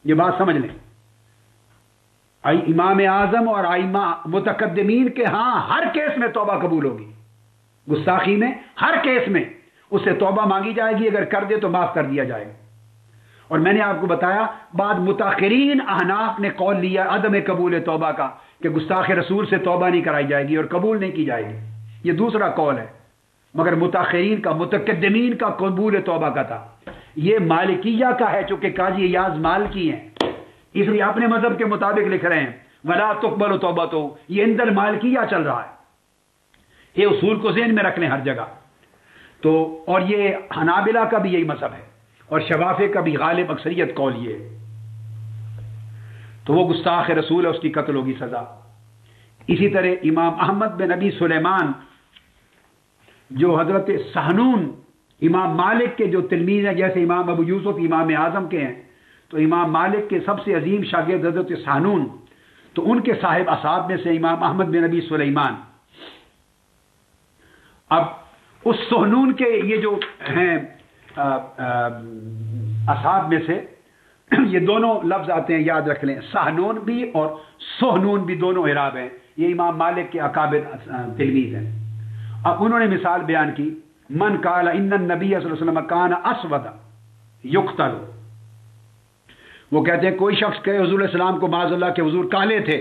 یہ بات سمجھ لیں۔ امام اعظم اور ائمہ متقدمین کے ہاں ہر کیس میں توبہ قبول ہوگی، گستاخی میں ہر کیس میں اس سے توبہ مانگی جائے گی، اگر کر دے تو معاف کر دیا جائے گا۔ اور میں نے آپ کو بتایا بعد متاخرین احناف نے قول لیا عدم قبول توبہ کا، کہ گستاخ رسول سے توبہ نہیں کرائی جائے گی اور قبول نہیں کی جائے گی، یہ دوسرا قول ہے۔ مگر متاخرین کا، متقدمین کا قبول توبہ کا تھا۔ یہ مالکیہ کا ہے، چونکہ قاضی ایاز مالکی ہیں، اس لیے اپنے مذہب کے مطابق لکھ رہے ہیں ولا تقبل توبۃ، یہ اندر مالکیہ چل رہا ہے۔ یہ اصول کو ذہن میں رکھ لیں ہر جگہ۔ تو اور یہ حنابلہ کا بھی یہی مذہب ہے، اور شوافع کا بھی غالب اکثریت قول یہ ہے۔ تو وہ گستاخ رسول ہے، اس کی قتل ہوگی سزا۔ اسی طرح امام احمد بن ابی سلیمان، جو حضرت سہنون امام مالک کے جو تلمیذ ہیں، جیسے امام ابو یوسف امام اعظم کے ہیں، تو امام مالک کے سب سے عظیم شاگرد حضرت سہنون، تو ان کے صاحب اصحاب میں سے امام احمد بن ابی سلیمان۔ اب اس سہنون کے یہ جو ہیں اصحاب میں سے یہ دونوں لفظ آتے ہیں، یاد رکھ لیں، سہنون بھی اور سہنون بھی دونوں اعراب ہیں، یہ امام مالک کے اکابر تلمیذ ہیں۔ اب انہوں نے مثال بیان کی، من قال ان النبی صلی اللہ علیہ وسلم کان اسود یقتل، وہ کہتے ہیں کوئی شخص کہے حضور علیہ السلام کو معاذ اللہ کے حضور کالے تھے،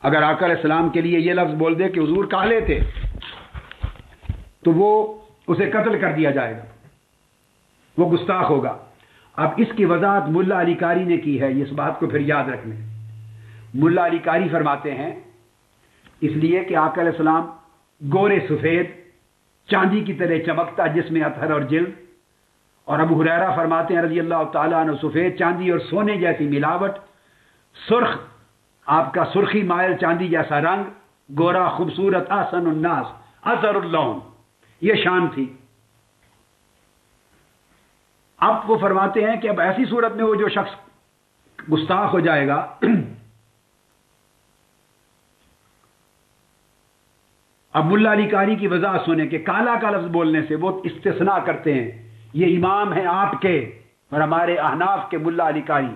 اگر آقا علیہ السلام کے لیے یہ لفظ بول دے کہ حضور کالے تھے تو وہ اسے قتل کر دیا جائے گا، وہ گستاخ ہوگا۔ اب اس کی وضاحت ملا علی قاری نے کی ہے، اس بات کو پھر یاد رکھ لیں۔ ملا علی قاری فرماتے ہیں اس لیے کہ آقا علیہ السلام گورے سفید چاندی کی طرح چمکتا جسم اطہر اور جلد، اور ابو ہریرہ فرماتے ہیں رضی اللہ تعالیٰ عنہ سفید چاندی اور سونے جیسی ملاوٹ، سرخ آپ کا سرخی مائل چاندی جیسا رنگ، گورا خوبصورت احسن الناس اثر اللون، یہ شان تھی۔ اب وہ فرماتے ہیں کہ اب ایسی صورت میں وہ جو شخص گستاخ ہو جائے گا، اب ملا علی قاری کی وضاحت سنیں کہ کالا کا لفظ بولنے سے وہ استثناء کرتے ہیں، یہ امام ہیں آپ کے اور ہمارے احناف کے ملا علی قاری،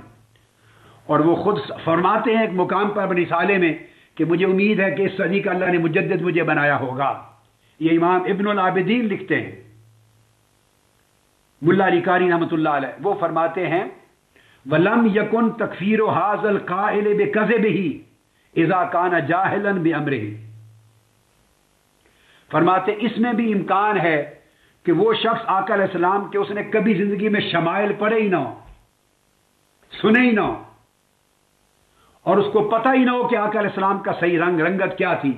اور وہ خود فرماتے ہیں ایک مقام پر رسالے میں کہ مجھے امید ہے کہ اس صدی کا اللہ نے مجدد مجھے بنایا ہوگا، یہ امام ابن العابدین لکھتے ہیں، ملا علی قاری رحمۃ اللہ علیہ، وہ فرماتے ہیں وَلَمْ يَكُنْ تَكْفِيرُ هَذَا الْقَائِلِ بِكَذِبِهِ إِذَا كَانَ جَاهِلًا بِأَمْرِهِ، فرماتے اس میں بھی امکان ہے کہ وہ شخص آقا علیہ السلام کہ اس نے کبھی زندگی میں شمائل پڑھے ہی نہ ہو، سنے ہی نہ ہو، اور اس کو پتہ ہی نہ ہو کہ آقا علیہ السلام کا صحیح رنگت کیا تھی،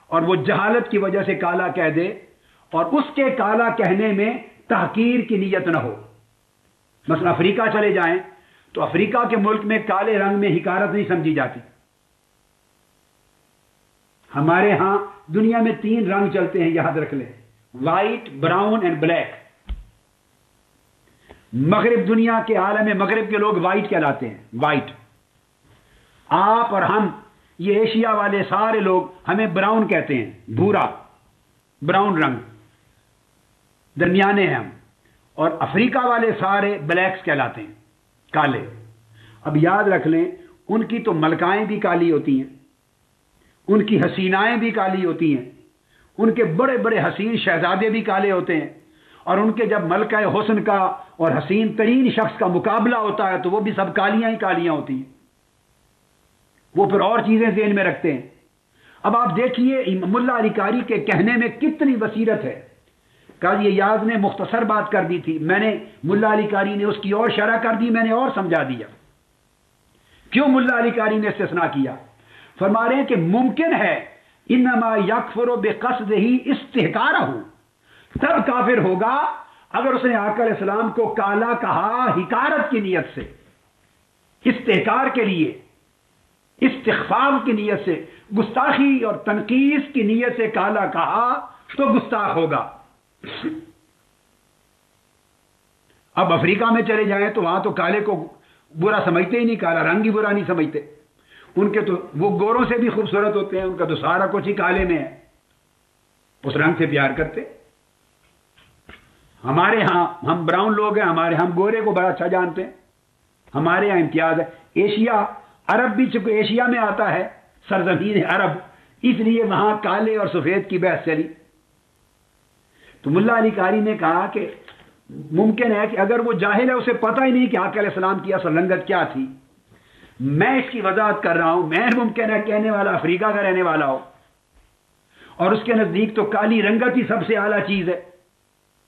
اور وہ جہالت کی وجہ سے کالا کہہ دے، اور اس کے کالا کہنے میں تحقیر کی نیت نہ ہو۔ مثلا افریقہ چلے جائیں تو افریقہ کے ملک میں کالے رنگ میں حقارت نہیں سمجھی جاتی، ہمارے ہاں دنیا میں 3 رنگ چلتے ہیں، یاد رکھ لیں، وائٹ، براؤن اینڈ بلیک۔ مغرب دنیا کے عالم مغرب کے لوگ وائٹ کہلاتے ہیں، وائٹ۔ آپ اور ہم یہ ایشیا والے سارے لوگ ہمیں براؤن کہتے ہیں، بھورا، براؤن رنگ، درمیانے ہیں ہم، اور افریقہ والے سارے بلیکس کہلاتے ہیں، کالے۔ اب یاد رکھ لیں ان کی تو ملکائیں بھی کالی ہوتی ہیں، ان کی حسینائیں بھی کالی ہوتی ہیں، ان کے بڑے بڑے حسین شہزادے بھی کالے ہوتے ہیں، اور ان کے جب ملکہ حسن کا اور حسین ترین شخص کا مقابلہ ہوتا ہے تو وہ بھی سب کالیاں ہی کالیاں ہوتی ہیں، وہ پھر اور چیزیں ذہن میں رکھتے ہیں۔ اب آپ دیکھیے ملا علی قاری کے کہنے میں کتنی بصیرت ہے۔ قاضی ایاز نے مختصر بات کر دی تھی، میں نے ملا علی قاری نے اس کی اور شرح کر دی، میں نے اور سمجھا دیا کیوں ملا علی قاری نے استثناء کیا۔ فرما رہے ہیں کہ ممکن ہے انما یکفر بقصدہ استحقارہ، تب کافر ہوگا اگر اس نے آقا علیہ السلام کو کالا کہا حقارت کی نیت سے، استحکار کے لیے، استخفاف کی نیت سے، گستاخی اور تنقیص کی نیت سے کالا کہا تو گستاخ ہوگا۔ اب افریقہ میں چلے جائیں تو وہاں تو کالے کو برا سمجھتے ہی نہیں، کالا رنگ ہی برا نہیں سمجھتے، ان کے تو وہ گوروں سے بھی خوبصورت ہوتے ہیں، ان کا تو سارا کچھ ہی کالے میں ہے، اس رنگ سے پیار کرتے۔ ہمارے ہاں ہم براؤن لوگ ہیں، ہم گورے کو بڑا اچھا جانتے ہیں، ہمارے ہاں امتیاز ہے۔ ایشیا، عرب بھی چونکہ ایشیا میں آتا ہے، سرزمین عرب، اس لیے وہاں کالے اور سفید کی بحث چلی۔ تو ملا علی قاری نے کہا کہ ممکن ہے کہ اگر وہ جاہل ہے، اسے پتہ ہی نہیں کہ آقا علیہ السلام کی اصل رنگت کیا تھی، میں اس کی وضاحت کر رہا ہوں، میں ممکن ہے کہنے والا افریقہ کا رہنے والا ہو، اور اس کے نزدیک تو کالی رنگت ہی سب سے اعلیٰ چیز ہے،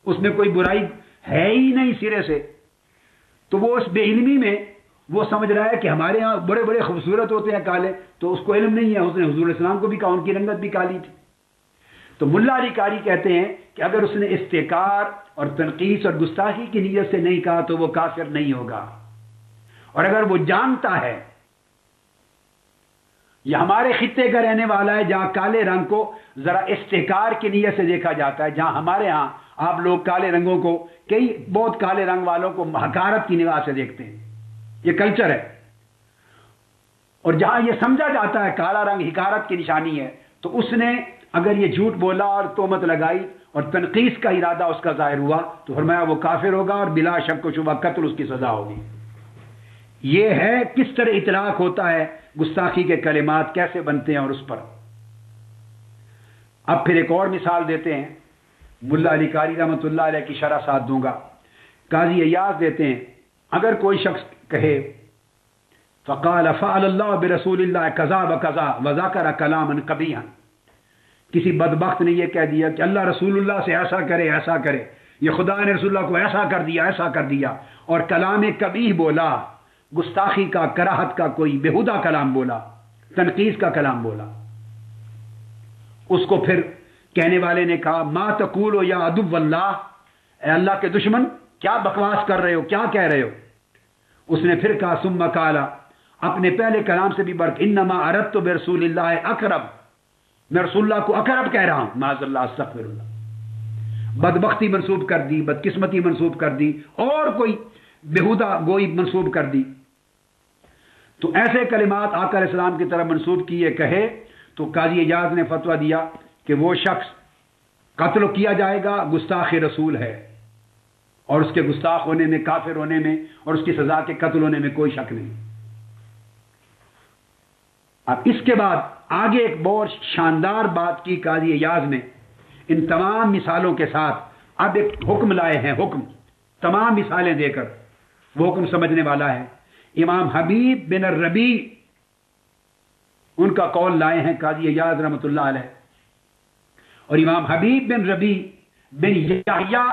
اس میں کوئی برائی ہے ہی نہیں سرے سے۔ تو وہ اس بے علمی میں وہ سمجھ رہا ہے کہ ہمارے ہاں بڑے بڑے خوبصورت ہوتے ہیں کالے، تو اس کو علم نہیں ہے، اس نے حضور علیہ السلام کو بھی کہا ان کی رنگت بھی کالی تھی۔ تو ملا علی قاری کہتے ہیں کہ اگر اس نے استحکار اور تنقیص اور گستاخی کی نیت سے نہیں کہا تو وہ کافر نہیں ہوگا، اور اگر وہ جانتا ہے، یہ ہمارے خطے کا رہنے والا ہے جہاں کالے رنگ کو ذرا استحکار کی نیت سے دیکھا جاتا ہے، جہاں ہمارے ہاں آپ لوگ کالے رنگوں کو، کئی بہت کالے رنگ والوں کو حقارت کی نگاہ سے دیکھتے ہیں، یہ کلچر ہے، اور جہاں یہ سمجھا جاتا ہے کالا رنگ حقارت کی نشانی ہے، تو اس نے اگر یہ جھوٹ بولا اور تہمت لگائی اور تنقیص کا ارادہ اس کا ظاہر ہوا تو فرمایا وہ کافر ہوگا، اور بلا شک و شبہ قتل اس کی سزا ہوگی۔ یہ ہے کس طرح اطلاق ہوتا ہے، گستاخی کے کلمات کیسے بنتے ہیں، اور اس پر اب پھر ایک اور مثال دیتے ہیں، ملا علی قاری رحمۃ اللہ علیہ کی شرح ساتھ دوں گا۔ قاضی ایاز دیتے ہیں اگر کوئی شخص کہے فقال فعل اللہ برسول اللہ کذا وکذا وذکر کلاما قبیحا، کسی بدبخت نے یہ کہہ دیا کہ اللہ رسول اللہ سے ایسا کرے ایسا کرے، یہ خدا نے رسول اللہ کو ایسا کر دیا ایسا کر دیا، اور کلام قبیح بولا، گستاخی کا، کراہت کا، کوئی بےہودہ کلام بولا، تنقیص کا کلام بولا، اس کو پھر کہنے والے نے کہا ما تقولو یا عدو اللہ، اے اللہ کے دشمن کیا بکواس کر رہے ہو، کیا کہہ رہے ہو؟ اس نے پھر کہا ثم قال، اپنے پہلے کلام سے بھی برق، انما اردت برسول اللہ اقرب، میں رسول اللہ کو اقرب کہہ رہا ہوں، معاذ اللہ استغفر اللہ، بدبختی منسوب کر دی، بدقسمتی منسوب کر دی، اور کوئی بےہودہ گوئی منسوب کر دی۔ تو ایسے کلمات آقا علیہ السلام کی طرف منسوب کیے کہے تو قاضی اجاز نے فتویٰ دیا کہ وہ شخص قتل کیا جائے گا، گستاخ رسول ہے، اور اس کے گستاخ ہونے میں، کافر ہونے میں، اور اس کی سزا کے قتل ہونے میں کوئی شک نہیں۔ اب اس کے بعد آگے ایک بہت شاندار بات کی قاضی ایاز نے، ان تمام مثالوں کے ساتھ اب ایک حکم لائے ہیں، حکم تمام مثالیں دے کر، وہ حکم سمجھنے والا ہے۔ امام حبیب بن الربیع ان کا قول لائے ہیں قاضی ایاز رحمۃ اللہ علیہ، اور امام حبیب بن ربیع بن یحییٰ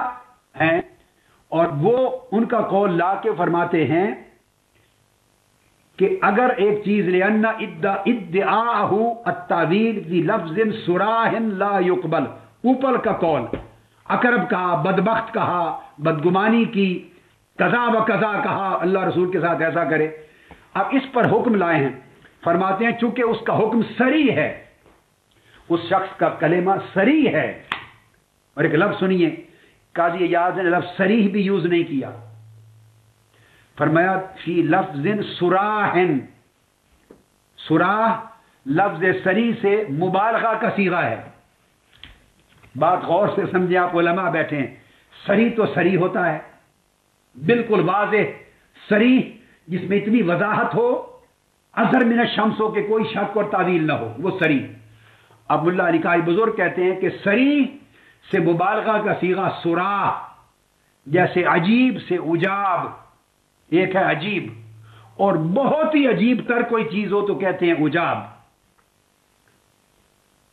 ہیں، اور وہ ان کا قول لا کے فرماتے ہیں کہ اگر ایک چیز لأن ادعاءہ التاویل فی لفظ صراح لا یقبل، اوپر کا قول، اقرب کہا، بدبخت کہا، بدگمانی کی، قضا و قضا کہا، اللہ رسول کے ساتھ ایسا کرے۔ اب اس پر حکم لائے ہیں، فرماتے ہیں چونکہ اس کا حکم صریح ہے، اس شخص کا کلمہ صریح ہے، اور ایک لفظ سنیے، قاضی ایاز نے لفظ صریح بھی یوز نہیں کیا، فرمایا فی لفظ صراح، صراح لفظ صریح سے مبالغہ کا صیغہ ہے، بات غور سے سمجھیں، آپ علماء بیٹھے ہیں، صریح تو صریح ہوتا ہے، بالکل واضح صریح، جس میں اتنی وضاحت ہو، اظہر من الشمس ہو کہ کوئی شک اور تعویل نہ ہو، وہ صریح۔ اب ملا علی قاری بزرگ کہتے ہیں کہ صریح سے مبالغہ کا صیغہ صراح، جیسے عجیب سے عجاب، ایک ہے عجیب، اور بہت ہی عجیب تر کوئی چیز ہو تو کہتے ہیں عجاب،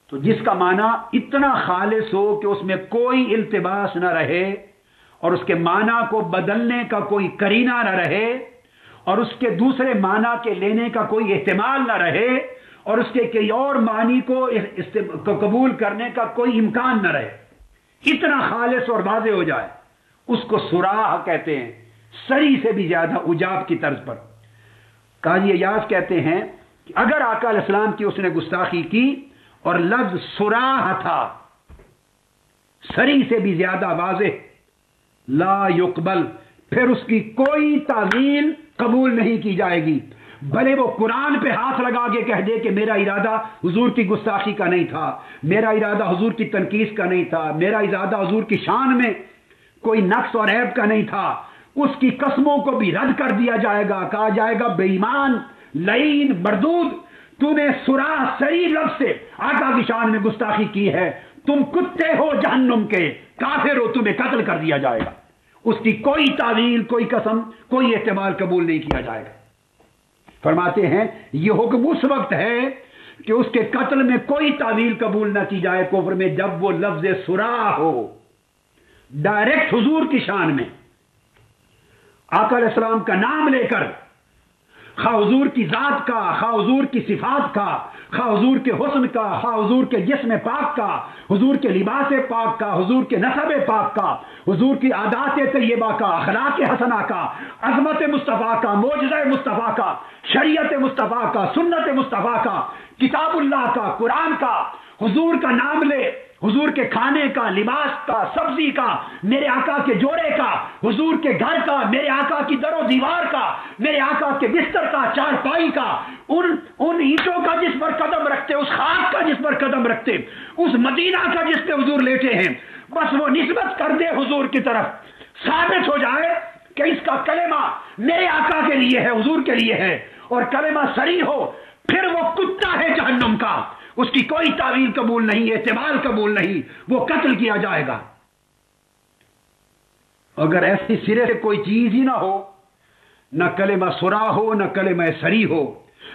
تو جس کا معنی اتنا خالص ہو کہ اس میں کوئی التباس نہ رہے، اور اس کے معنی کو بدلنے کا کوئی قرینہ نہ رہے، اور اس کے دوسرے معنی کے لینے کا کوئی احتمال نہ رہے، اور اس کے کئی اور معنی کو قبول کرنے کا کوئی امکان نہ رہے، اتنا خالص اور واضح ہو جائے، اس کو صراح کہتے ہیں، صریح سے بھی زیادہ عجاب کی طرز پر۔ قاضی ایاز کہتے ہیں کہ اگر آقا علیہ السلام کی اس نے گستاخی کی اور لفظ سراح تھا، سری سے بھی زیادہ واضح، لا یقبل، پھر اس کی کوئی تعویل قبول نہیں کی جائے گی، بھلے وہ قرآن پہ ہاتھ لگا کے کہہ دے کہ میرا ارادہ حضور کی گستاخی کا نہیں تھا، میرا ارادہ حضور کی تنقیص کا نہیں تھا، میرا ارادہ حضور کی شان میں کوئی نقص اور عیب کا نہیں تھا، اس کی قسموں کو بھی رد کر دیا جائے گا، کہا جائے گا بے ایمان، لعین، مردود، تو نے سراح سری لفظ سے آقا کی شان میں گستاخی کی ہے، تم کتے ہو جہنم کے، کافر ہو، تمہیں قتل کر دیا جائے گا۔ اس کی کوئی تعویل، کوئی قسم، کوئی احتمال قبول نہیں کیا جائے گا۔ فرماتے ہیں یہ حکم اس وقت ہے کہ اس کے قتل میں کوئی تعویل قبول نہ کی جائے کفر میں، جب وہ لفظ سراح ہو، ڈائریکٹ حضور کی شان میں آقا علیہ السلام کا نام لے کر، خواہ حضور کی ذات کا، خواہ حضور کی صفات کا، خواہ حضور کے حسن کا، خواہ حضور کے جسم پاک کا، حضور کے لباس پاک کا، حضور کے نسب پاک کا، حضور کی عادات طیبہ کا، اخلاق حسنہ کا، عظمت مصطفیٰ کا، معجزہ مصطفیٰ کا، شریعت مصطفیٰ کا، سنت مصطفیٰ کا، کتاب اللہ کا، قرآن کا، حضور کا نام لے، حضور کے کھانے کا، لباس کا، سبزی کا، میرے آقا کے جوڑے کا، حضور کے گھر کا، میرے آقا کی در و دیوار کا، میرے آقا کے بستر کا، چارپائی کا، ان اینٹوں کا جس پر قدم رکھتے، اس خاک کا جس پر قدم رکھتے، اس مدینہ کا جس پہ حضور لیٹے ہیں، بس وہ نسبت کر دے حضور کی طرف، ثابت ہو جائے کہ اس کا کلمہ میرے آقا کے لیے ہے، حضور کے لیے ہے، اور کلمہ صریح ہو، پھر وہ کتا ہے جہنم کا، اس کی کوئی تعویل قبول نہیں، احتمال قبول نہیں، وہ قتل کیا جائے گا۔ اگر ایسی سرے سے کوئی چیز ہی نہ ہو، نہ کلمہ سرا ہو، نہ کلمہ صریح ہو،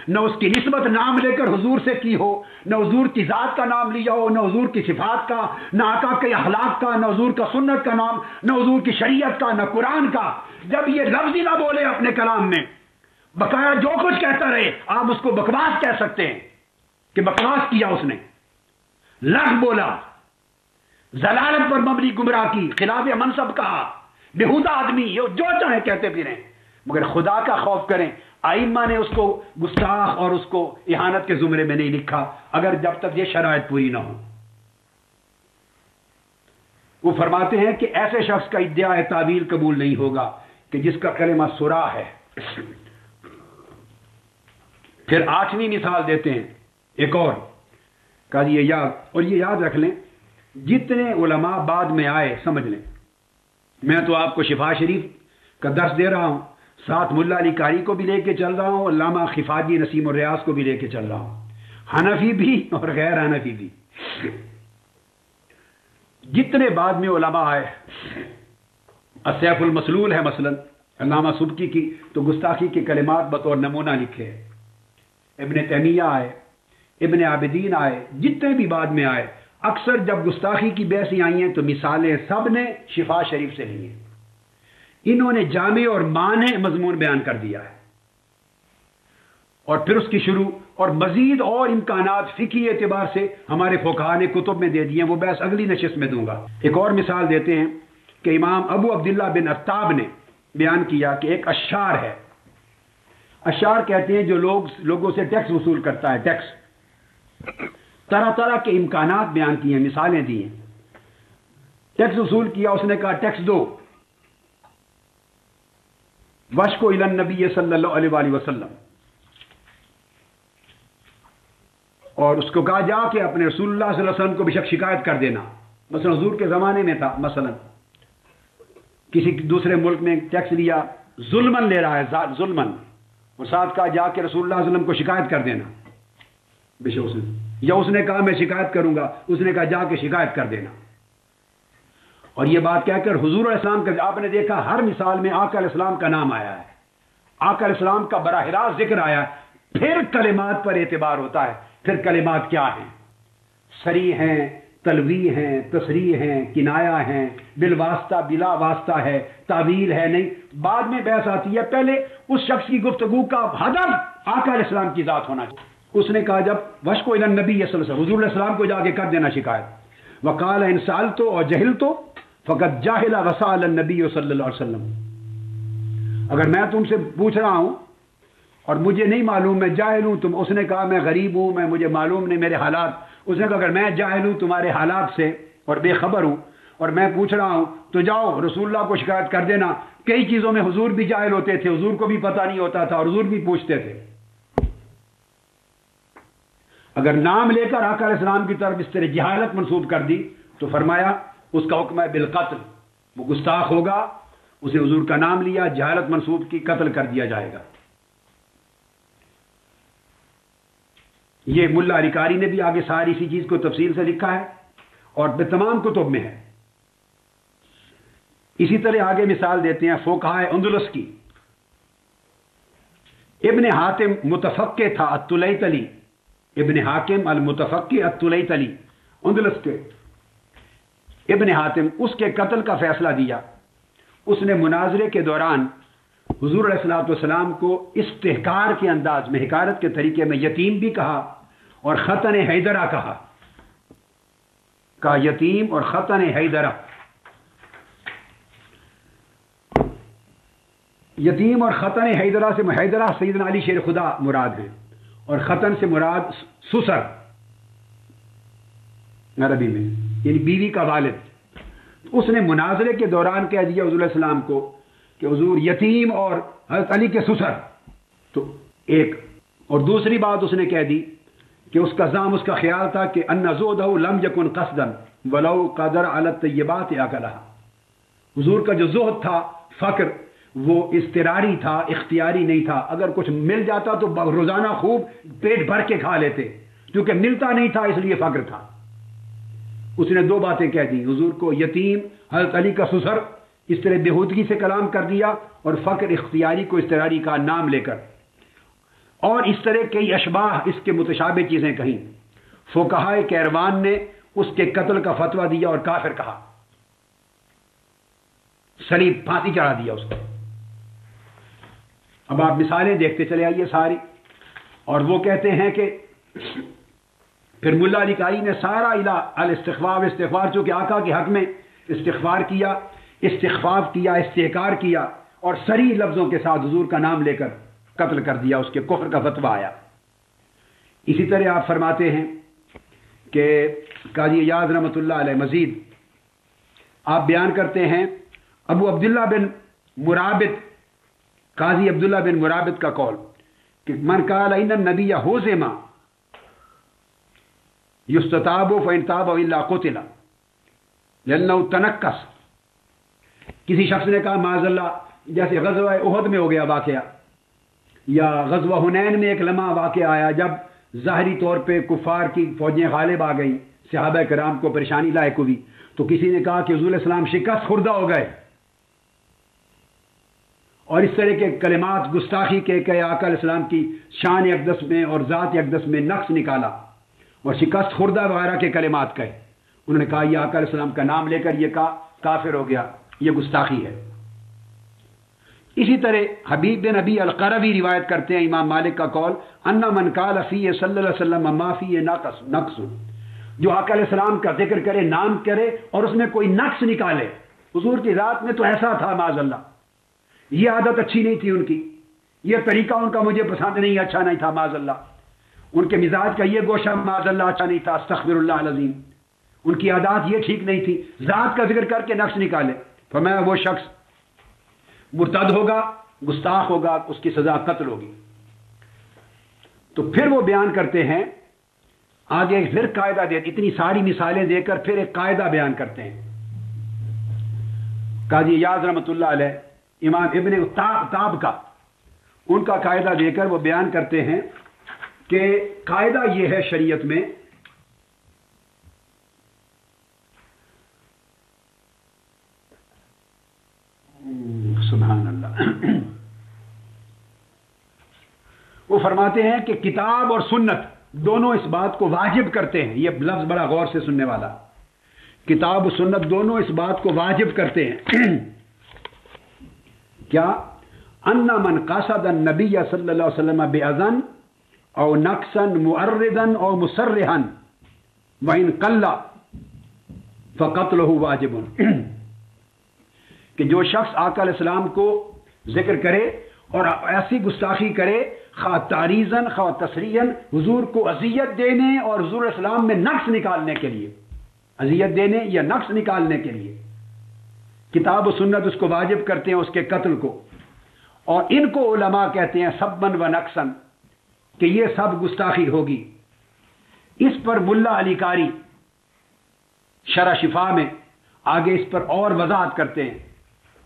نہ اس کی نسبت نام لے کر حضور سے کی ہو، نہ حضور کی ذات کا نام لیا ہو، نہ حضور کی صفات کا، نہ آقا کے اخلاق کا، نہ حضور کا سنت کا نام، نہ حضور کی شریعت کا، نہ قرآن کا، جب یہ لفظ ہی نہ بولے اپنے کلام میں، بقایا جو کچھ کہتا رہے، آپ اس کو بکواس کہہ سکتے ہیں کہ بکواس کیا اس نے، لفظ بولا، ضلالت پر مبنی گمراہ کی، خلاف منصب کہا، بےہودہ آدمی، یہ جو چاہے کہتے پھریں، مگر خدا کا خوف کریں۔ ائمہ نے اس کو گستاخ اور اس کو اہانت کے زمرے میں نہیں لکھا، اگر جب تک یہ شرائط پوری نہ ہو۔ وہ فرماتے ہیں کہ ایسے شخص کا ادعا تعویل قبول نہیں ہوگا کہ جس کا کلمہ سرا ہے۔ پھر 8ویں مثال دیتے ہیں ایک اور، کہا یہ یاد، اور یہ یاد رکھ لیں، جتنے علماء بعد میں آئے سمجھ لیں، میں تو آپ کو شفا شریف کا درس دے رہا ہوں، ساتھ ملا علی قاری کو بھی لے کے چل رہا ہوں، علامہ خفاجی نسیم الریاض کو بھی لے کے چل رہا ہوں، حنفی بھی اور غیر حنفی بھی، جتنے بعد میں علماء آئے، السیف المسلول ہے مثلا علامہ سبکی کی، تو گستاخی کے کلمات بطور نمونہ لکھے ہیں، ابن تیمیہ آئے، ابن عابدین آئے، جتنے بھی بعد میں آئے، اکثر جب گستاخی کی بحثیں آئی ہیں تو مثالیں سب نے شفا شریف سے لی ہیں، انہوں نے جامع اور مانع مضمون بیان کر دیا ہے، اور پھر اس کی شروع اور مزید اور امکانات فقہی اعتبار سے ہمارے فقہاء نے کتب میں دے دیے ہیں، وہ بحث اگلی نشست میں دوں گا۔ ایک اور مثال دیتے ہیں کہ امام ابو عبداللہ بن عطاب نے بیان کیا کہ ایک اشعار ہے، اشعار کہتے ہیں جو لوگوں سے ٹیکس وصول کرتا ہے، ٹیکس، طرح طرح کے امکانات بیان کیے ہیں، مثالیں دی ہیں، ٹیکس وصول کیا، اس نے کہا ٹیکس دو، وشکو الی النبی صلی اللہ علیہ وآلہ وسلم، اور اس کو کہا جا کہ اپنے رسول اللہ صلی اللہ علیہ وسلم کو بے شک شکایت کر دینا، مثلا حضور کے زمانے میں تھا، مثلا کسی دوسرے ملک میں ٹیکس لیا، ظلمن لے رہا ہے، ظلمن، اور ساتھ کہا جا کہ رسول اللہ صلی اللہ علیہ وسلم کو شکایت کر دینا، بے شک اس نے، یا اس نے کہا میں شکایت کروں گا، اس نے کہا جا کے شکایت کر دینا، اور یہ بات کہہ کر حضور علیہ السلام کا، آپ نے دیکھا ہر مثال میں آقا علیہ السلام کا نام آیا ہے، آقا علیہ السلام کا براہ راست ذکر آیا ہے، پھر کلمات پر اعتبار ہوتا ہے، پھر کلمات کیا ہیں، صریح ہیں، تلوی ہیں، تصریح ہیں، کنایا ہیں، بالواسطہ بلا واسطہ ہے، تعویل ہے نہیں، بعد میں بحث آتی ہے، پہلے اس شخص کی گفتگو کا ہدف آقا علیہ السلام کی ذات ہونا چاہیے۔ اس نے کہا جب وشکو الی النبی صلی اللہ علیہ وسلم، حضور علیہ السلام کو جا کے کر دینا شکایت، وقال ان سألت اور جہلت فقد جاہل وسأل النبی صلی اللہ علیہ وسلم، اگر میں تم سے پوچھ رہا ہوں اور مجھے نہیں معلوم، میں جاہل ہوں، اس نے کہا میں غریب ہوں، مجھے معلوم نہیں میرے حالات. اس نے کہا اگر میں جاہل ہوں تمہارے حالات سے اور بے خبر ہوں اور میں پوچھ رہا ہوں تو جاؤ رسول اللہ کو شکایت کر دینا. کئی چیزوں میں حضور بھی جاہل ہوتے تھے، حضور کو بھی پتہ نہیں ہوتا تھا اور حضور بھی پوچھتے تھے. اگر نام لے کر آقا علیہ السلام کی طرف اس طرح جہالت منسوب کر دی تو فرمایا اس کا حکم ہے بالقتل، وہ گستاخ ہوگا، اسے حضور کا نام لیا، جہالت منسوب کی، قتل کر دیا جائے گا. یہ ملا علی قاری نے بھی آگے ساری اسی چیز کو تفصیل سے لکھا ہے اور تمام کتب میں ہے. اسی طرح آگے مثال دیتے ہیں فقہائے اندلس کی. ابن حاتم متفقہ تھا الطلیطلی، ابن حاکم المتفقہ الطلیطلی اندلس کے ابن حاتم، اس کے قتل کا فیصلہ دیا. اس نے مناظرے کے دوران حضور علیہ الصلوۃ والسلام کو استحقار کے انداز میں، حقارت کے طریقے میں یتیم بھی کہا اور خطن حیدرہ کہا یتیم اور خطن حیدرہ. یتیم اور خطن حیدرہ سے حیدرہ سیدنا علی شیر خدا مراد ہیں اور خطن سے مراد سسر عربی میں، یعنی بیوی کا والد. اس نے مناظرے کے دوران کہہ دیا حضور علیہ السلام کو کہ حضور یتیم اور حضرت علی کے سسر. تو ایک اور دوسری بات اس نے کہہ دی کہ اس کا زعم، اس کا خیال تھا کہ ان زہدہ لم یکن قصدا ولو قدر علی الطیبات اکلھا. حضور کا جو زہد تھا، فقر، وہ اضطراری تھا، اختیاری نہیں تھا. اگر کچھ مل جاتا تو روزانہ خوب پیٹ بھر کے کھا لیتے، کیونکہ ملتا نہیں تھا اس لیے فقر تھا. اس نے دو باتیں کہہ دی، حضور کو یتیم، حضرت علی کا سسر، اس طرح بےہودگی سے کلام کر دیا، اور فقر اختیاری کو اضطراری کا نام لے کر، اور اس طرح کئی اشباہ اس کے متشابہ چیزیں کہیں. فقہائے کیروان نے اس کے قتل کا فتویٰ دیا اور کافر کہا، صلیب پھانسی چڑھا دیا اس کو. اب آپ مثالیں دیکھتے چلے آئیے ساری. اور وہ کہتے ہیں کہ پھر ملا علی قاری نے سارا الاستغفار، استغفار چونکہ آقا کے حق میں استغفار کیا، استغفاف کیا، استحقار کیا، اور صریح لفظوں کے ساتھ حضور کا نام لے کر قتل کر دیا. اس کے کفر کا فتویٰ آیا. اسی طرح آپ فرماتے ہیں کہ قاضی ایاز رحمۃ اللہ علیہ مزید آپ بیان کرتے ہیں ابو عبداللہ بن مرابط، قاضی عبداللہ بن مرابط کا قول کہ من قال ان النبی حزم یستتاب فان تاب الا قتل لانه تنکس. کسی شخص نے کہا معاذ اللہ، جیسے غزوہ احد میں ہو گیا واقعہ، یا غزوہ حنین میں ایک لمحہ واقعہ آیا جب ظاہری طور پہ کفار کی فوجیں غالب آ گئیں، صحابہ کرام کو پریشانی لاحق ہوئی، تو کسی نے کہا کہ حضور علیہ السلام شکست خوردہ ہو گئے، اور اس طرح کے کلمات گستاخی کے کہ آقا علیہ السلام کی شان اقدس میں اور ذات اقدس میں نقص نکالا اور شکست خوردہ وغیرہ کے کلمات کہے. انہوں نے کہا یہ آقا علیہ السلام کا نام لے کر یہ کہا کافر ہو گیا، یہ گستاخی ہے. اسی طرح حبیب بن ابی القروی روایت کرتے ہیں امام مالک کا قول ان من قال فی صلی اللہ علیہ وسلم ما فی نقص، جو آقا علیہ السلام کا ذکر کرے، نام کرے اور اس میں کوئی نقص نکالے. حضور کی ذات میں تو ایسا تھا معاذ اللہ، یہ عادت اچھی نہیں تھی ان کی، یہ طریقہ ان کا مجھے پسند نہیں، اچھا نہیں تھا معاذ اللہ، ان کے مزاج کا یہ گوشہ معاذ اللہ اچھا نہیں تھا، استغفر اللہ العظیم، ان کی عادات یہ ٹھیک نہیں تھی، ذات کا ذکر کر کے نقص نکالے. فرمایا وہ شخص مرتد ہوگا، گستاخ ہوگا، اس کی سزا قتل ہوگی. تو پھر وہ بیان کرتے ہیں آگے، پھر قاعدہ دے، اتنی ساری مثالیں دے کر پھر ایک قاعدہ بیان کرتے ہیں. قاضی ایاز رحمۃ اللہ علیہ، امام ابن تاب کا، ان کا قاعدہ دے کر وہ بیان کرتے ہیں کہ قاعدہ یہ ہے شریعت میں سبحان اللہ، وہ فرماتے ہیں کہ کتاب اور سنت دونوں اس بات کو واجب کرتے ہیں. یہ لفظ بڑا غور سے سننے والا، کتاب و سنت دونوں اس بات کو واجب کرتے ہیں. کیا؟ ان من قصد النبی صلی اللہ علیہ وسلم باذن او نقصا معرضا او مسرحا وان قل فقتله واجب، کہ جو شخص آقا علیہ السلام کو ذکر کرے اور ایسی گستاخی کرے خواہ تعریضاً خواہ تصریحاً حضور کو اذیت دینے اور حضور اسلام میں نقص نکالنے کے لیے، اذیت دینے یا نقص نکالنے کے لیے کتاب و سنت اس کو واجب کرتے ہیں اس کے قتل کو، اور ان کو علماء کہتے ہیں سبن و نقصن کہ یہ سب گستاخی ہوگی۔ اس پر ملا علی قاری شرح شفا میں آگے اس پر اور وضاحت کرتے ہیں،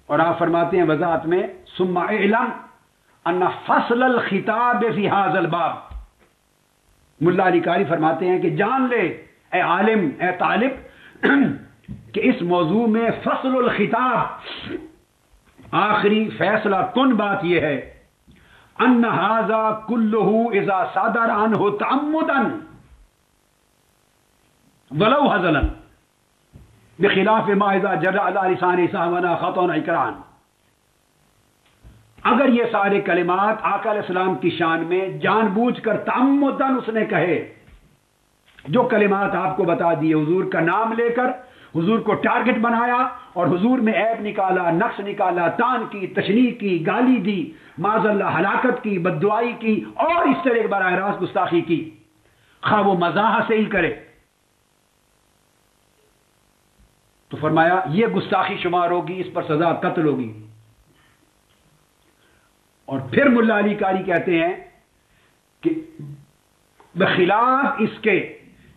اور آپ فرماتے ہیں وضاحت میں ثم اعلم ان فصل الخطاب فی هذا الباب، ملا علی قاری فرماتے ہیں کہ جان لے اے عالم اے طالب کہ اس موضوع میں فصل الخطاب آخری فیصلہ کن بات یہ ہے ان ھذا کلہ اذا صدر عنہ تعمدا ولو ہزلا بخلاف ما اذا جرى على لسان سهوا خطا اقرارا، اگر یہ سارے کلمات آقا علیہ السلام کی شان میں جان بوجھ کر تعمدن اس نے کہے، جو کلمات آپ کو بتا دیے، حضور کا نام لے کر حضور کو ٹارگٹ بنایا اور حضور میں عیب نکالا، نقص نکالا، تان کی، تشنیع کی، گالی دی، معاذ اللہ ہلاکت کی، بددعائی کی، اور اس طرح براہ راست گستاخی کی، خواہ وہ مزاح سے ہی کرے، تو فرمایا یہ گستاخی شمار ہوگی، اس پر سزا قتل ہوگی۔ اور پھر ملا علی قاری کہتے ہیں کہ بخلاف اس کے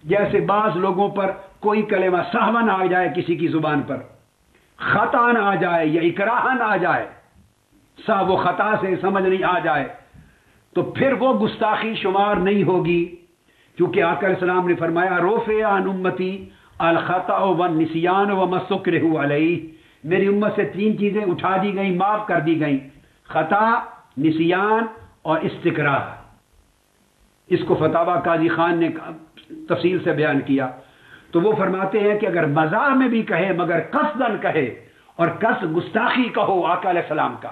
جیسے بعض لوگوں پر کوئی کلمہ سہون آ جائے کسی کی زبان پر، خطاً آ جائے یا اکراہن آ جائے، وہ خطا سے سمجھ نہیں آ جائے، تو پھر وہ گستاخی شمار نہیں ہوگی، کیونکہ آقا علیہ السلام نے فرمایا رفع عن امتی الخطأ والنسیان وما استکرہوا علیہ، میری امت سے 3 چیزیں اٹھا دی گئیں، معاف کر دی گئیں، خطا، نسیان اور استکراہ۔ اس کو فتاوی قاضی خان نے تفصیل سے بیان کیا، تو وہ فرماتے ہیں کہ اگر مزاح میں بھی کہے مگر قصدن کہے، اور قصد گستاخی کہو آقا علیہ السلام کا،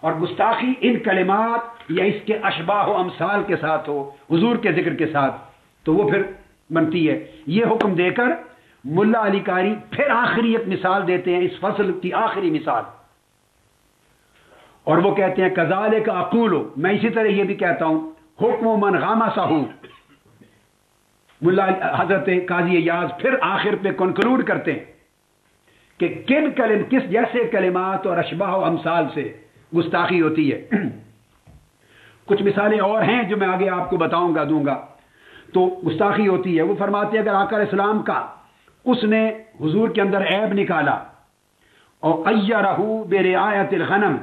اور گستاخی ان کلمات یا اس کے اشباہ و امثال کے ساتھ ہو، حضور کے ذکر کے ساتھ، تو وہ پھر بنتی ہے۔ یہ حکم دے کر ملا علی قاری پھر آخری ایک مثال دیتے ہیں، اس فصل کی آخری مثال، اور وہ کہتے ہیں کذالک اقول، میں اسی طرح یہ بھی کہتا ہوں، حکم من غمسہ، ملا حضرت قاضی ایاز پھر آخر پہ کنکلوڈ کرتے ہیں کہ کس جیسے کلمات اور اشباہ و امثال سے گستاخی ہوتی ہے۔ کچھ مثالیں اور ہیں جو میں آگے آپ کو دوں گا، تو گستاخی ہوتی ہے۔ وہ فرماتے ہیں اگر آقا علیہ السلام کا اس نے حضور کے اندر عیب نکالا، اور ایرہ برعایت الغنم،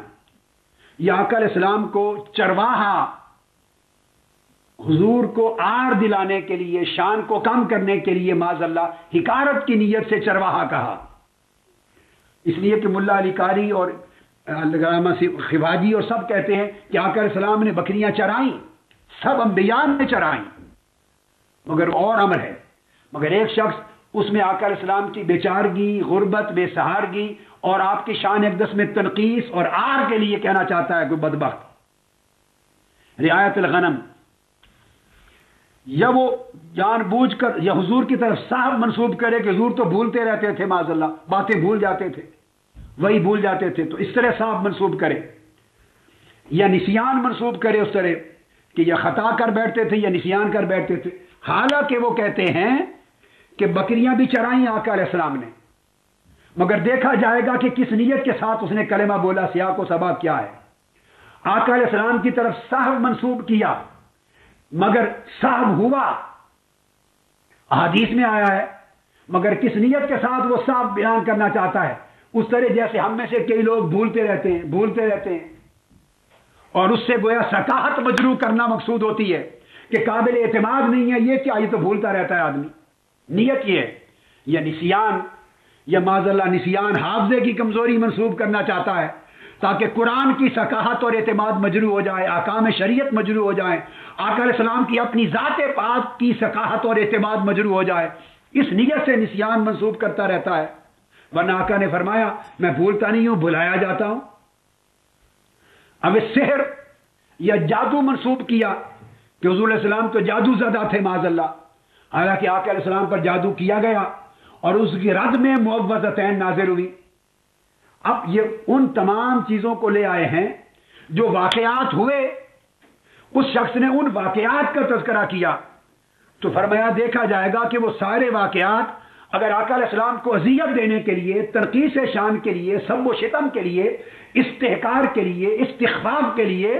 یا آقا علیہ السلام کو چرواہا حضور کو آر دلانے کے لیے، شان کو کم کرنے کے لیے معاذ اللہ حقارت کی نیت سے چرواہا کہا، اس لیے کہ ملا علی قاری اور علامہ خواجی اور سب کہتے ہیں کہ آقا علیہ السلام نے بکریاں چرائیں، سب انبیاء نے چرائیں، مگر اور امر ہے، مگر ایک شخص اس میں آقا علیہ السلام کی بیچارگی، غربت، بے سہارگی اور آپ کی شان اقدس میں تنقیص اور آر کے لیے کہنا چاہتا ہے کہ بدبخت۔ رعایت الغنم، یا وہ جان بوجھ کر یا حضور کی طرف صاحب منسوب کرے کہ حضور تو بھولتے رہتے تھے معاذ اللہ، باتیں بھول جاتے تھے، وہی بھول جاتے تھے، تو اس طرح صاحب منسوب کرے، یا نسیان منسوب کرے اس طرح کہ یا خطا کر بیٹھتے تھے یا نسیان کر بیٹھتے تھے، حالانکہ وہ کہتے ہیں کہ بکریاں بھی چرائیں آقا علیہ السلام نے، مگر دیکھا جائے گا کہ کس نیت کے ساتھ اس نے کلمہ بولا، سیاق و سباق کیا ہے۔ آقا علیہ السلام کی طرف صاحب منسوب کیا، مگر صاحب ہوا، احادیث میں آیا ہے، مگر کس نیت کے ساتھ وہ صاحب بیان کرنا چاہتا ہے، اس طرح جیسے ہم میں سے کئی لوگ بھولتے رہتے ہیں، اور اس سے گویا سکاہت مجروح کرنا مقصود ہوتی ہے کہ قابل اعتماد نہیں ہے، یہ کیا، یہ تو بھولتا رہتا ہے آدمی، نیت یہ ہے، یا نسیان، یا معاذ اللہ نسیان حافظے کی کمزوری منسوب کرنا چاہتا ہے تاکہ قرآن کی سکاہت اور اعتماد مجروح ہو جائے، احکام شریعت مجروح ہو جائیں، آقا علیہ السلام کی اپنی ذات پاک کی سکاہت اور اعتماد مجروح ہو جائے، اس نیت سے نسیان منسوب کرتا رہتا ہے، ورنہ آقا نے فرمایا میں بھولتا نہیں ہوں، بھلایا جاتا ہوں۔ اب سحر یا جادو منسوب کیا کہ حضور علیہ السلام تو جادو زدہ تھے معاذ اللہ، حالانکہ آقا علیہ السلام پر جادو کیا گیا اور اس کی رد میں معوذتین نازل ہوئی۔ اب یہ ان تمام چیزوں کو لے آئے ہیں جو واقعات ہوئے اس شخص نے ان واقعات کا تذکرہ کیا تو فرمایا دیکھا جائے گا کہ وہ سارے واقعات اگر آقا علیہ السلام کو اذیت دینے کے لیے، تنقیص شان کے لیے، سب و شتم کے لیے، استحقار کے لیے، استخفاف کے لیے،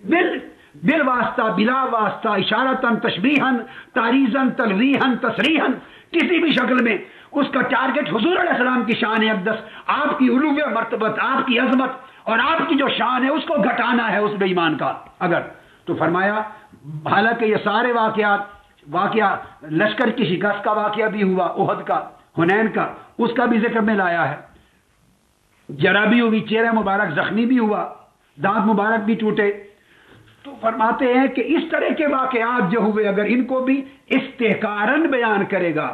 بل واسطہ بلا واسطہ، اشارتاً تشبیہاً تعریضاً تلویحاً تصریحاً، کسی بھی شکل میں اس کا ٹارگٹ حضور علیہ السلام کی شان اقدس، آپ کی علو مرتبت، آپ کی عظمت اور آپ کی جو شان ہے اس کو گھٹانا ہے اس بے ایمان کا اگر، تو فرمایا حالانکہ یہ سارے واقعہ لشکر کی شکست کا واقعہ بھی ہوا، احد کا، حنین کا، اس کا بھی ذکر میں لایا ہے، جرابی ہوئی، چہرہ مبارک زخمی بھی ہوا، دانت مبارک بھی ٹوٹے، تو فرماتے ہیں کہ اس طرح کے واقعات جو ہوئے اگر ان کو بھی استحقاراً بیان کرے گا،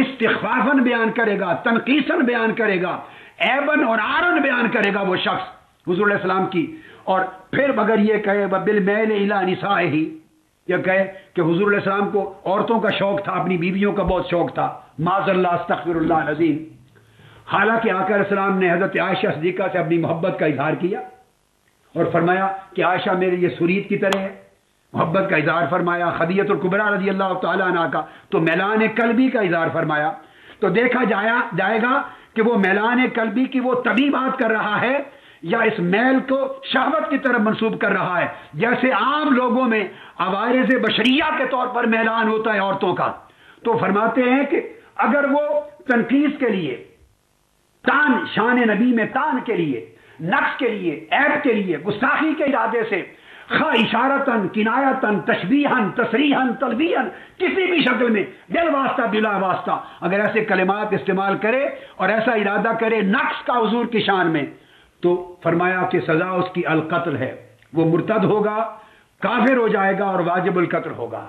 استخفافاً بیان کرے گا، تنقیصاً بیان کرے گا، عیباً اور عاراً بیان کرے گا وہ شخص حضور علیہ السلام کی، اور پھر اگر یہ کہے بالمیل الی نسائہ، یہ کہے کہ حضور علیہ السلام کو عورتوں کا شوق تھا، اپنی بیویوں کا بہت شوق تھا، معاذ اللہ استغفر اللہ العظیم، حالانکہ آقا علیہ السلام نے حضرت عائشہ صدیقہ سے اپنی محبت کا اظہار کیا اور فرمایا کہ عائشہ میرے یہ سرید کی طرح ہے، محبت کا اظہار فرمایا، خدیجہ الکبریٰ رضی اللہ تعالیٰ عنہ کا تو میلان قلبی کا اظہار فرمایا، تو دیکھا جائے گا کہ وہ میلان قلبی کی وہ طبی بات کر رہا ہے یا اس میل کو شہوت کی طرف منسوب کر رہا ہے، جیسے عام لوگوں میں عوارض بشریہ کے طور پر میلان ہوتا ہے عورتوں کا، تو فرماتے ہیں کہ اگر وہ تنقیص کے لیے، تان شان نبی میں تان کے لیے، نقص کے لیے، عیب کے لیے، گستاخی کے ارادے سے، خواہ اشارتاً کنایتاً تشبیہاً تصریحاً تلویحاً، کسی بھی شکل میں بل واسطہ بلا واسطہ اگر ایسے کلمات استعمال کرے اور ایسا ارادہ کرے نقص کا حضور کی شان میں، تو فرمایا کہ سزا اس کی القتل ہے، وہ مرتد ہوگا، کافر ہو جائے گا اور واجب القتل ہوگا۔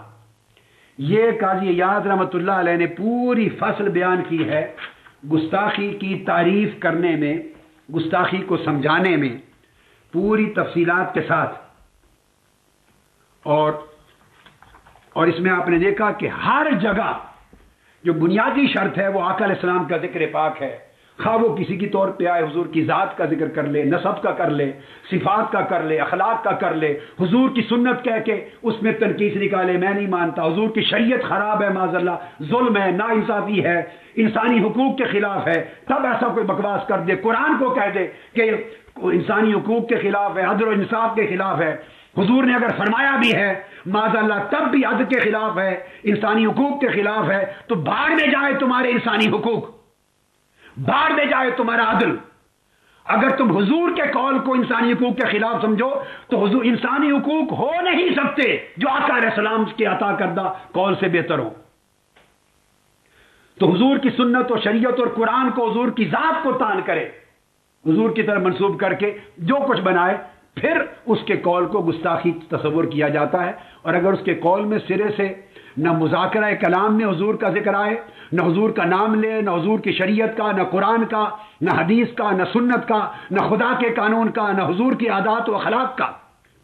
یہ قاضی اعیاض رحمۃ اللہ علیہ نے پوری فصل بیان کی ہے گستاخی کی تعریف کرنے میں، گستاخی کو سمجھانے میں، پوری تفصیلات کے ساتھ، اور اس میں آپ نے دیکھا کہ ہر جگہ جو بنیادی شرط ہے وہ آقا علیہ السلام کا ذکر پاک ہے، خواہ وہ کسی کی طور پہ آئے حضور کی ذات کا ذکر کر لے، نسب کا کر لے، صفات کا کر لے، اخلاق کا کر لے، حضور کی سنت کہہ کے اس میں تنقیص نکالے میں نہیں مانتا، حضور کی شریعت خراب ہے معاذ اللہ، ظلم ہے، ناانصافی ہے، انسانی حقوق کے خلاف ہے، تب ایسا کوئی بکواس کر دے، قرآن کو کہہ دے کہ انسانی حقوق کے خلاف ہے، عدل و انصاف کے خلاف ہے، حضور نے اگر فرمایا بھی ہے معاذ اللہ تب بھی عدل کے خلاف ہے، انسانی حقوق کے خلاف ہے، تو بھاڑ میں جائے تمہارے انسانی حقوق، بھاڑ میں جائے تمہارا عدل۔ اگر تم حضور کے قول کو انسانی حقوق کے خلاف سمجھو تو حضور انسانی حقوق ہو نہیں سکتے جو آقا علیہ السلام کے عطا کردہ قول سے بہتر ہو۔ تو حضور کی سنت اور شریعت اور قرآن کو، حضور کی ذات کو تان کرے، حضور کی طرف منسوب کر کے جو کچھ بنائے، پھر اس کے قول کو گستاخی تصور کیا جاتا ہے۔ اور اگر اس کے قول میں سرے سے نہ مذاکرہ کلام میں حضور کا ذکر آئے، نہ حضور کا نام لے، نہ حضور کی شریعت کا، نہ قرآن کا، نہ حدیث کا، نہ سنت کا، نہ خدا کے قانون کا، نہ حضور کی عادات و اخلاق کا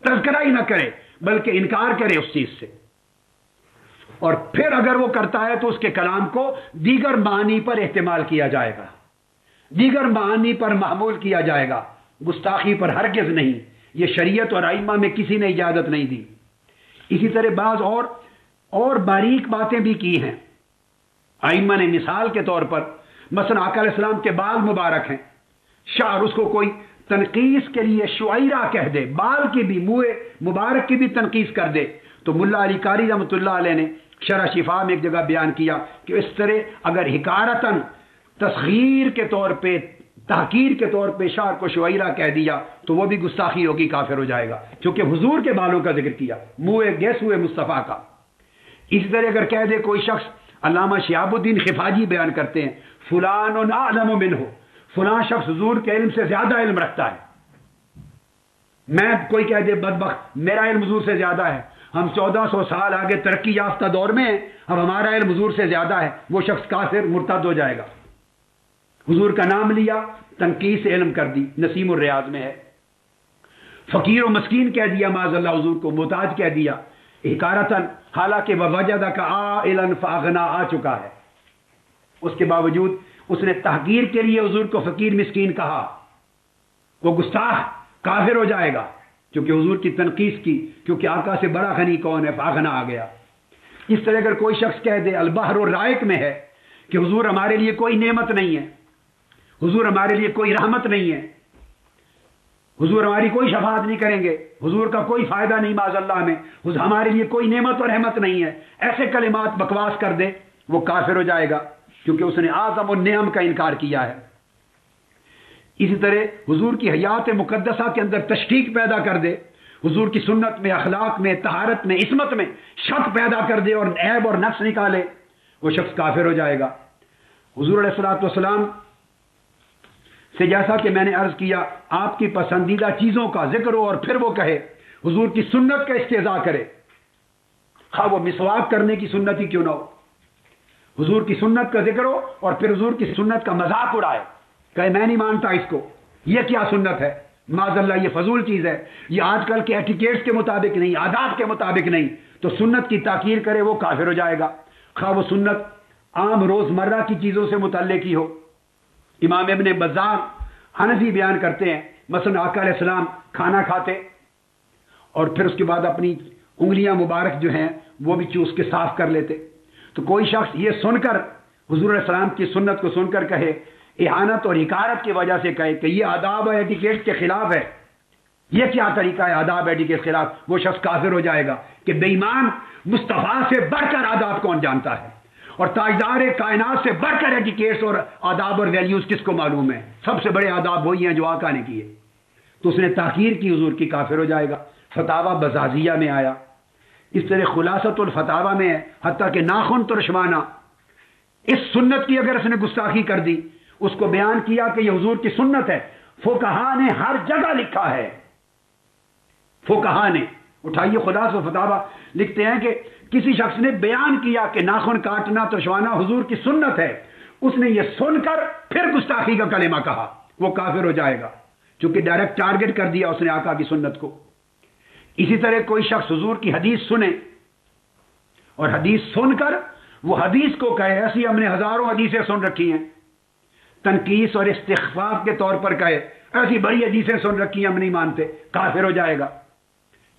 تذکرہ ہی نہ کرے بلکہ انکار کرے اس چیز سے، اور پھر اگر وہ کرتا ہے تو اس کے کلام کو دیگر معانی پر احتمال کیا جائے گا، دیگر معانی پر محمول کیا جائے گا، گستاخی پر ہرگز نہیں۔ یہ شریعت اور ائمہ میں کسی نے اجازت نہیں دی۔ اسی طرح بعض اور باریک باتیں بھی کی ہیں ائمہ نے، مثال کے طور پر مثلا آقا علیہ السلام کے بال مبارک ہیں، شعر، اس کو کوئی تنقیص کے لیے شعیرہ کہہ دے، بال کی بھی، منہ مبارک کی بھی تنقیص کر دے، تو ملا علی قاری رحمۃ اللہ علیہ نے شرح شفا میں ایک جگہ بیان کیا کہ اس طرح اگر حکارتاً تصغیر کے طور پہ، تحقیر کے طور پہ شعر کو شعیرہ کہہ دیا تو وہ بھی گستاخی ہوگی، کافر ہو جائے گا، کیونکہ حضور کے بالوں کا ذکر کیا، منہ گیس ہوئے مصطفیٰ کا۔ اسی طرح اگر کہہ دے کوئی شخص، علامہ شہاب الدین خفاجی بیان کرتے ہیں، فلان اعلم منہ، فلاں شخص حضور کے علم سے زیادہ علم رکھتا ہے۔ میں کوئی کہہ دے بدبخت میرا علم حضور سے زیادہ ہے، ہم 1400 سال آگے ترقی یافتہ دور میں ہیں، اب ہمارا علم حضور سے زیادہ ہے، وہ شخص کافر مرتد ہو جائے گا۔ حضور کا نام لیا، تنقیص علم کر دی، نسیم الریاض میں ہے۔ فقیر و مسکین کہہ دیا معاذ اللہ، حضور کو محتاج کہہ دیا حکارتاً، حالانکہ ووجدک عائلا فاغنا آ چکا ہے، اس کے باوجود اس نے تحقیر کے لیے حضور کو فقیر مسکین کہا، وہ گستاخ کافر ہو جائے گا، کیونکہ حضور کی تنقید کی، کیونکہ آقا سے بڑا غنی کون ہے، فاغنا آ گیا۔ اس طرح اگر کوئی شخص کہہ دے البحر الرائق میں ہے کہ حضور ہمارے لیے کوئی نعمت نہیں ہے، حضور ہمارے لیے کوئی رحمت نہیں ہے، حضور ہماری کوئی شفاعت نہیں کریں گے، حضور کا کوئی فائدہ نہیں معاذ اللہ میں، ہمارے لیے کوئی نعمت اور رحمت نہیں ہے، ایسے کلمات بکواس کر دے، وہ کافر ہو جائے گا، کیونکہ اس نے اعظم النعم کا انکار کیا ہے۔ اسی طرح حضور کی حیات مقدسہ کے اندر تشکیک پیدا کر دے، حضور کی سنت میں، اخلاق میں، طہارت میں، عصمت میں شک پیدا کر دے اور عیب اور نقص نکالے، وہ شخص کافر ہو جائے گا۔ حضور علیہ الصلوۃ والسلام سے جیسا کہ میں نے عرض کیا، آپ کی پسندیدہ چیزوں کا ذکر ہو اور پھر وہ کہے حضور کی سنت کا استہزاء کرے، خواہ وہ مسواک کرنے کی سنت ہی کیوں نہ ہو، حضور کی سنت کا ذکر ہو اور پھر حضور کی سنت کا مذاق اڑائے، کہے میں نہیں مانتا اس کو، یہ کیا سنت ہے، معاذ اللہ یہ فضول چیز ہے، یہ آج کل کے ایٹیکیٹس کے مطابق نہیں، آداب کے مطابق نہیں، تو سنت کی تاکیر کرے وہ کافر ہو جائے گا، خواہ وہ سنت عام روزمرہ کی چیزوں سے متعلق ہی ہو۔ امام ابن بزار حنفی بیان کرتے ہیں، مثلا آقا علیہ السلام کھانا کھاتے اور پھر اس کے بعد اپنی انگلیاں مبارک جو ہیں وہ بھی چوس کے صاف کر لیتے، تو کوئی شخص یہ سن کر حضور علیہ السلام کی سنت کو سن کر کہے، احانت اور حکارت کی وجہ سے کہے کہ یہ آداب اور ایٹیکیٹ کے خلاف ہے، یہ کیا طریقہ ہے آداب ایٹیکیٹ کے خلاف، وہ شخص کافر ہو جائے گا کہ بے ایمان مصطفیٰ سے بڑھ کر آداب کون جانتا ہے، اور تاجدار کائنات سے بڑھ کر ایٹیکیٹس اور آداب اور ویلیوز کس کو معلوم ہے، سب سے بڑے آداب وہی ہیں جو آقا نے کیے، تو اس نے تاخیر کی حضور کی، کافر ہو جائے گا۔ فتاوی بزازیہ میں آیا، اس طرح خلاصۃ الفتاوی میں ہے، حتیٰ کہ ناخن ترشمانہ، اس سنت کی اگر اس نے گستاخی کر دی، اس کو بیان کیا کہ یہ حضور کی سنت ہے، فقہا نے ہر جگہ لکھا ہے، فقہا نے، اٹھائیے خلاصۃ الفتاوی لکھتے ہیں کہ کسی شخص نے بیان کیا کہ ناخن کاٹنا ترشوانا حضور کی سنت ہے، اس نے یہ سن کر پھر گستاخی کا کلمہ کہا، وہ کافر ہو جائے گا، چونکہ ڈائریکٹ ٹارگٹ کر دیا اس نے آقا کی سنت کو۔ اسی طرح کوئی شخص حضور کی حدیث سنے اور حدیث سن کر وہ حدیث کو کہے، ایسی ہم نے ہزاروں حدیثیں سن رکھی ہیں، تنقیص اور استخفاف کے طور پر کہے ایسی بڑی حدیثیں سن رکھی ہیں ہم نہیں مانتے، کافر ہو جائے گا،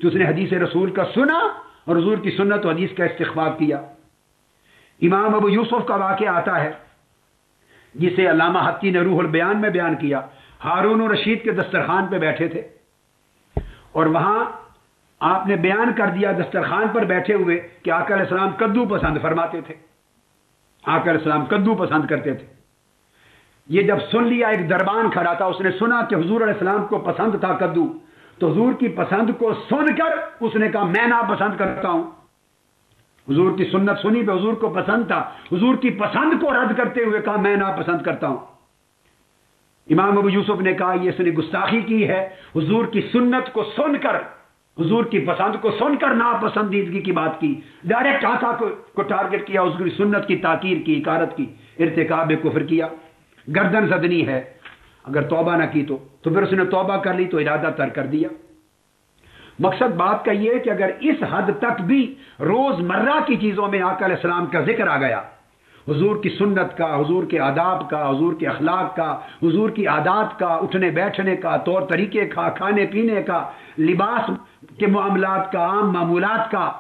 کہ اس نے حدیث رسول کا سنا اور حضور کی سنت و حدیث کا استخفاف کیا۔ امام ابو یوسف کا واقعہ آتا ہے جسے علامہ حقی نے روح البیان میں بیان کیا، ہارون و رشید کے دسترخوان پہ بیٹھے تھے اور وہاں آپ نے بیان کر دیا دسترخوان پر بیٹھے ہوئے کہ آقا علیہ السلام کدو پسند فرماتے تھے، آقا علیہ السلام کدو پسند کرتے تھے۔ یہ جب سن لیا، ایک دربان کھڑا تھا، اس نے سنا کہ حضور علیہ السلام کو پسند تھا کدو، تو حضور کی پسند کو سن کر اس نے کہا میں ناپسند کرتا ہوں، حضور کی سنت سنی پہ حضور کو پسند تھا، حضور کی پسند کو رد کرتے ہوئے کہا میں ناپسند کرتا ہوں۔ امام ابو یوسف نے کہا یہ اس نے گستاخی کی ہے، حضور کی سنت کو سن کر، حضور کی پسند کو سن کر ناپسندیدگی کی بات کی، ڈائریکٹ آقا کو ٹارگٹ کیا، حضور کی سنت کی تاکیر کی، حکارت کی، ارتکاب کفر کیا، گردن زدنی ہے، اگر توبہ نہ کی تو پھر اس نے توبہ کر لی تو ارادہ ترک کر دیا۔ مقصد بات کا یہ ہے کہ اگر اس حد تک بھی روزمرہ کی چیزوں میں آقا علیہ السلام کا ذکر آ گیا، حضور کی سنت کا، حضور کے آداب کا، حضور کے اخلاق کا، حضور کی عادات کا، اٹھنے بیٹھنے کا، طور طریقے کا، کھانے پینے کا، لباس کے معاملات کا، عام معمولات کا،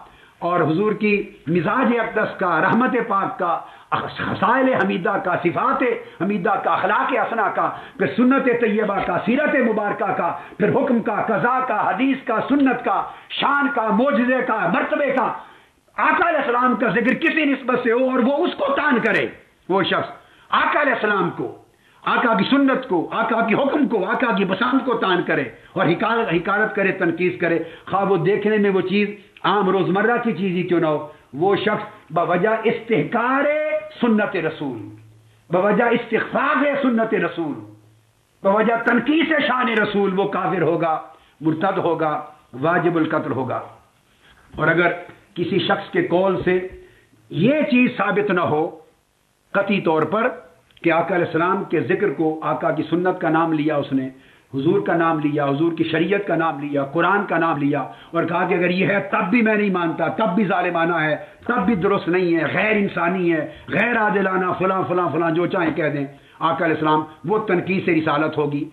اور حضور کی مزاج اقدس کا، رحمت پاک کا، خصائل حمیدہ کا، صفات حمیدہ کا، اخلاق حسنہ کا، پھر سنت طیبہ کا، سیرت مبارکہ کا، پھر حکم کا، قضا کا، حدیث کا، سنت کا، شان کا، معجزے کا، مرتبے کا، آقا علیہ السلام کا ذکر کسی نسبت سے ہو اور وہ اس کو تان کرے، وہ شخص آقا علیہ السلام کو، آقا کی سنت کو، آقا کی حکم کو، آقا کی پسند کو تان کرے اور حکارت کرے، تنقید کرے، خواہ وہ دیکھنے میں وہ چیز عام روزمرہ کی چیز ہی کیوں نہ ہو، وہ شخص بوجہ استحکار سنت رسول، بوجہ استخفاف سنت رسول، بوجہ تنقیص شان رسول وہ کافر ہوگا، مرتد ہوگا، واجب القتل ہوگا۔ اور اگر کسی شخص کے قول سے یہ چیز ثابت نہ ہو قطعی طور پر کہ آقا علیہ السلام کے ذکر کو، آقا کی سنت کا نام لیا، اس نے حضور کا نام لیا، حضور کی شریعت کا نام لیا، قرآن کا نام لیا، اور کہا کہ اگر یہ ہے تب بھی میں نہیں مانتا، تب بھی ظالمانہ ہے، تب بھی درست نہیں ہے، غیر انسانی ہے، غیر عادلانہ، فلاں فلاں فلاں جو چاہیں کہہ دیں، آقا علیہ السلام، وہ تنقیص رسالت ہوگی۔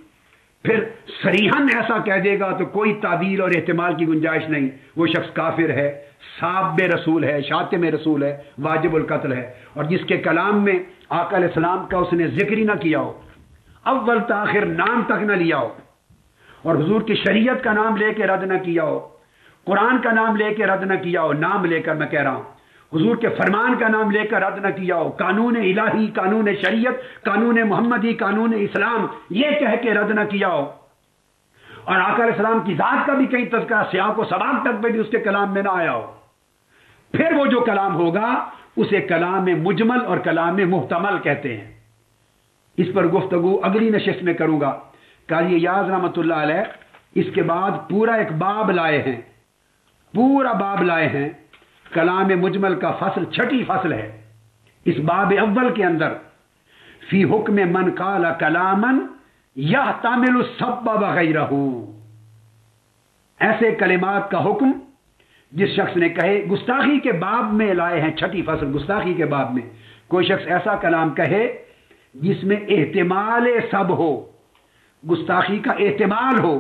پھر صریحاً ایسا کہہ دے گا تو کوئی تعویل اور احتمال کی گنجائش نہیں، وہ شخص کافر ہے، ساب رسول ہے، شاتم رسول ہے، واجب القتل ہے۔ اور جس کے کلام میں آقا علیہ السلام کا اس نے ذکر ہی نہ کیا ہو، اول تاخر نام تک نہ لیا ہو، اور حضور کی شریعت کا نام لے کے رد نہ کیا ہو، قرآن کا نام لے کے رد نہ کیا ہو، نام لے کر میں کہہ رہا ہوں، حضور کے فرمان کا نام لے کر رد نہ کیا ہو، قانون الہی، قانون شریعت، قانون محمدی، قانون اسلام یہ کہہ کے رد نہ کیا ہو، اور آقا علیہ السلام کی ذات کا بھی کہیں تذکرہ سیاق و سباق تک بھی اس کے کلام میں نہ آیا ہو، پھر وہ جو کلام ہوگا اسے کلام مجمل اور کلام محتمل کہتے ہیں۔ اس پر گفتگو اگلی نشست میں کروں گا۔ قاضی ایاز رحمۃ اللہ علیہ اس کے بعد پورا ایک باب لائے ہیں، پورا باب لائے ہیں، کلام مجمل کا فصل، چھٹی فصل ہے۔ اس باب اول کے اندر فی حکم من قال کلاما یحتمل السب وغیرہ، ایسے کلمات کا حکم جس شخص نے کہے، گستاخی کے باب میں لائے ہیں، چھٹی فصل گستاخی کے باب میں، کوئی شخص ایسا کلام کہے جس میں احتمال سب ہو، گستاخی کا احتمال ہو،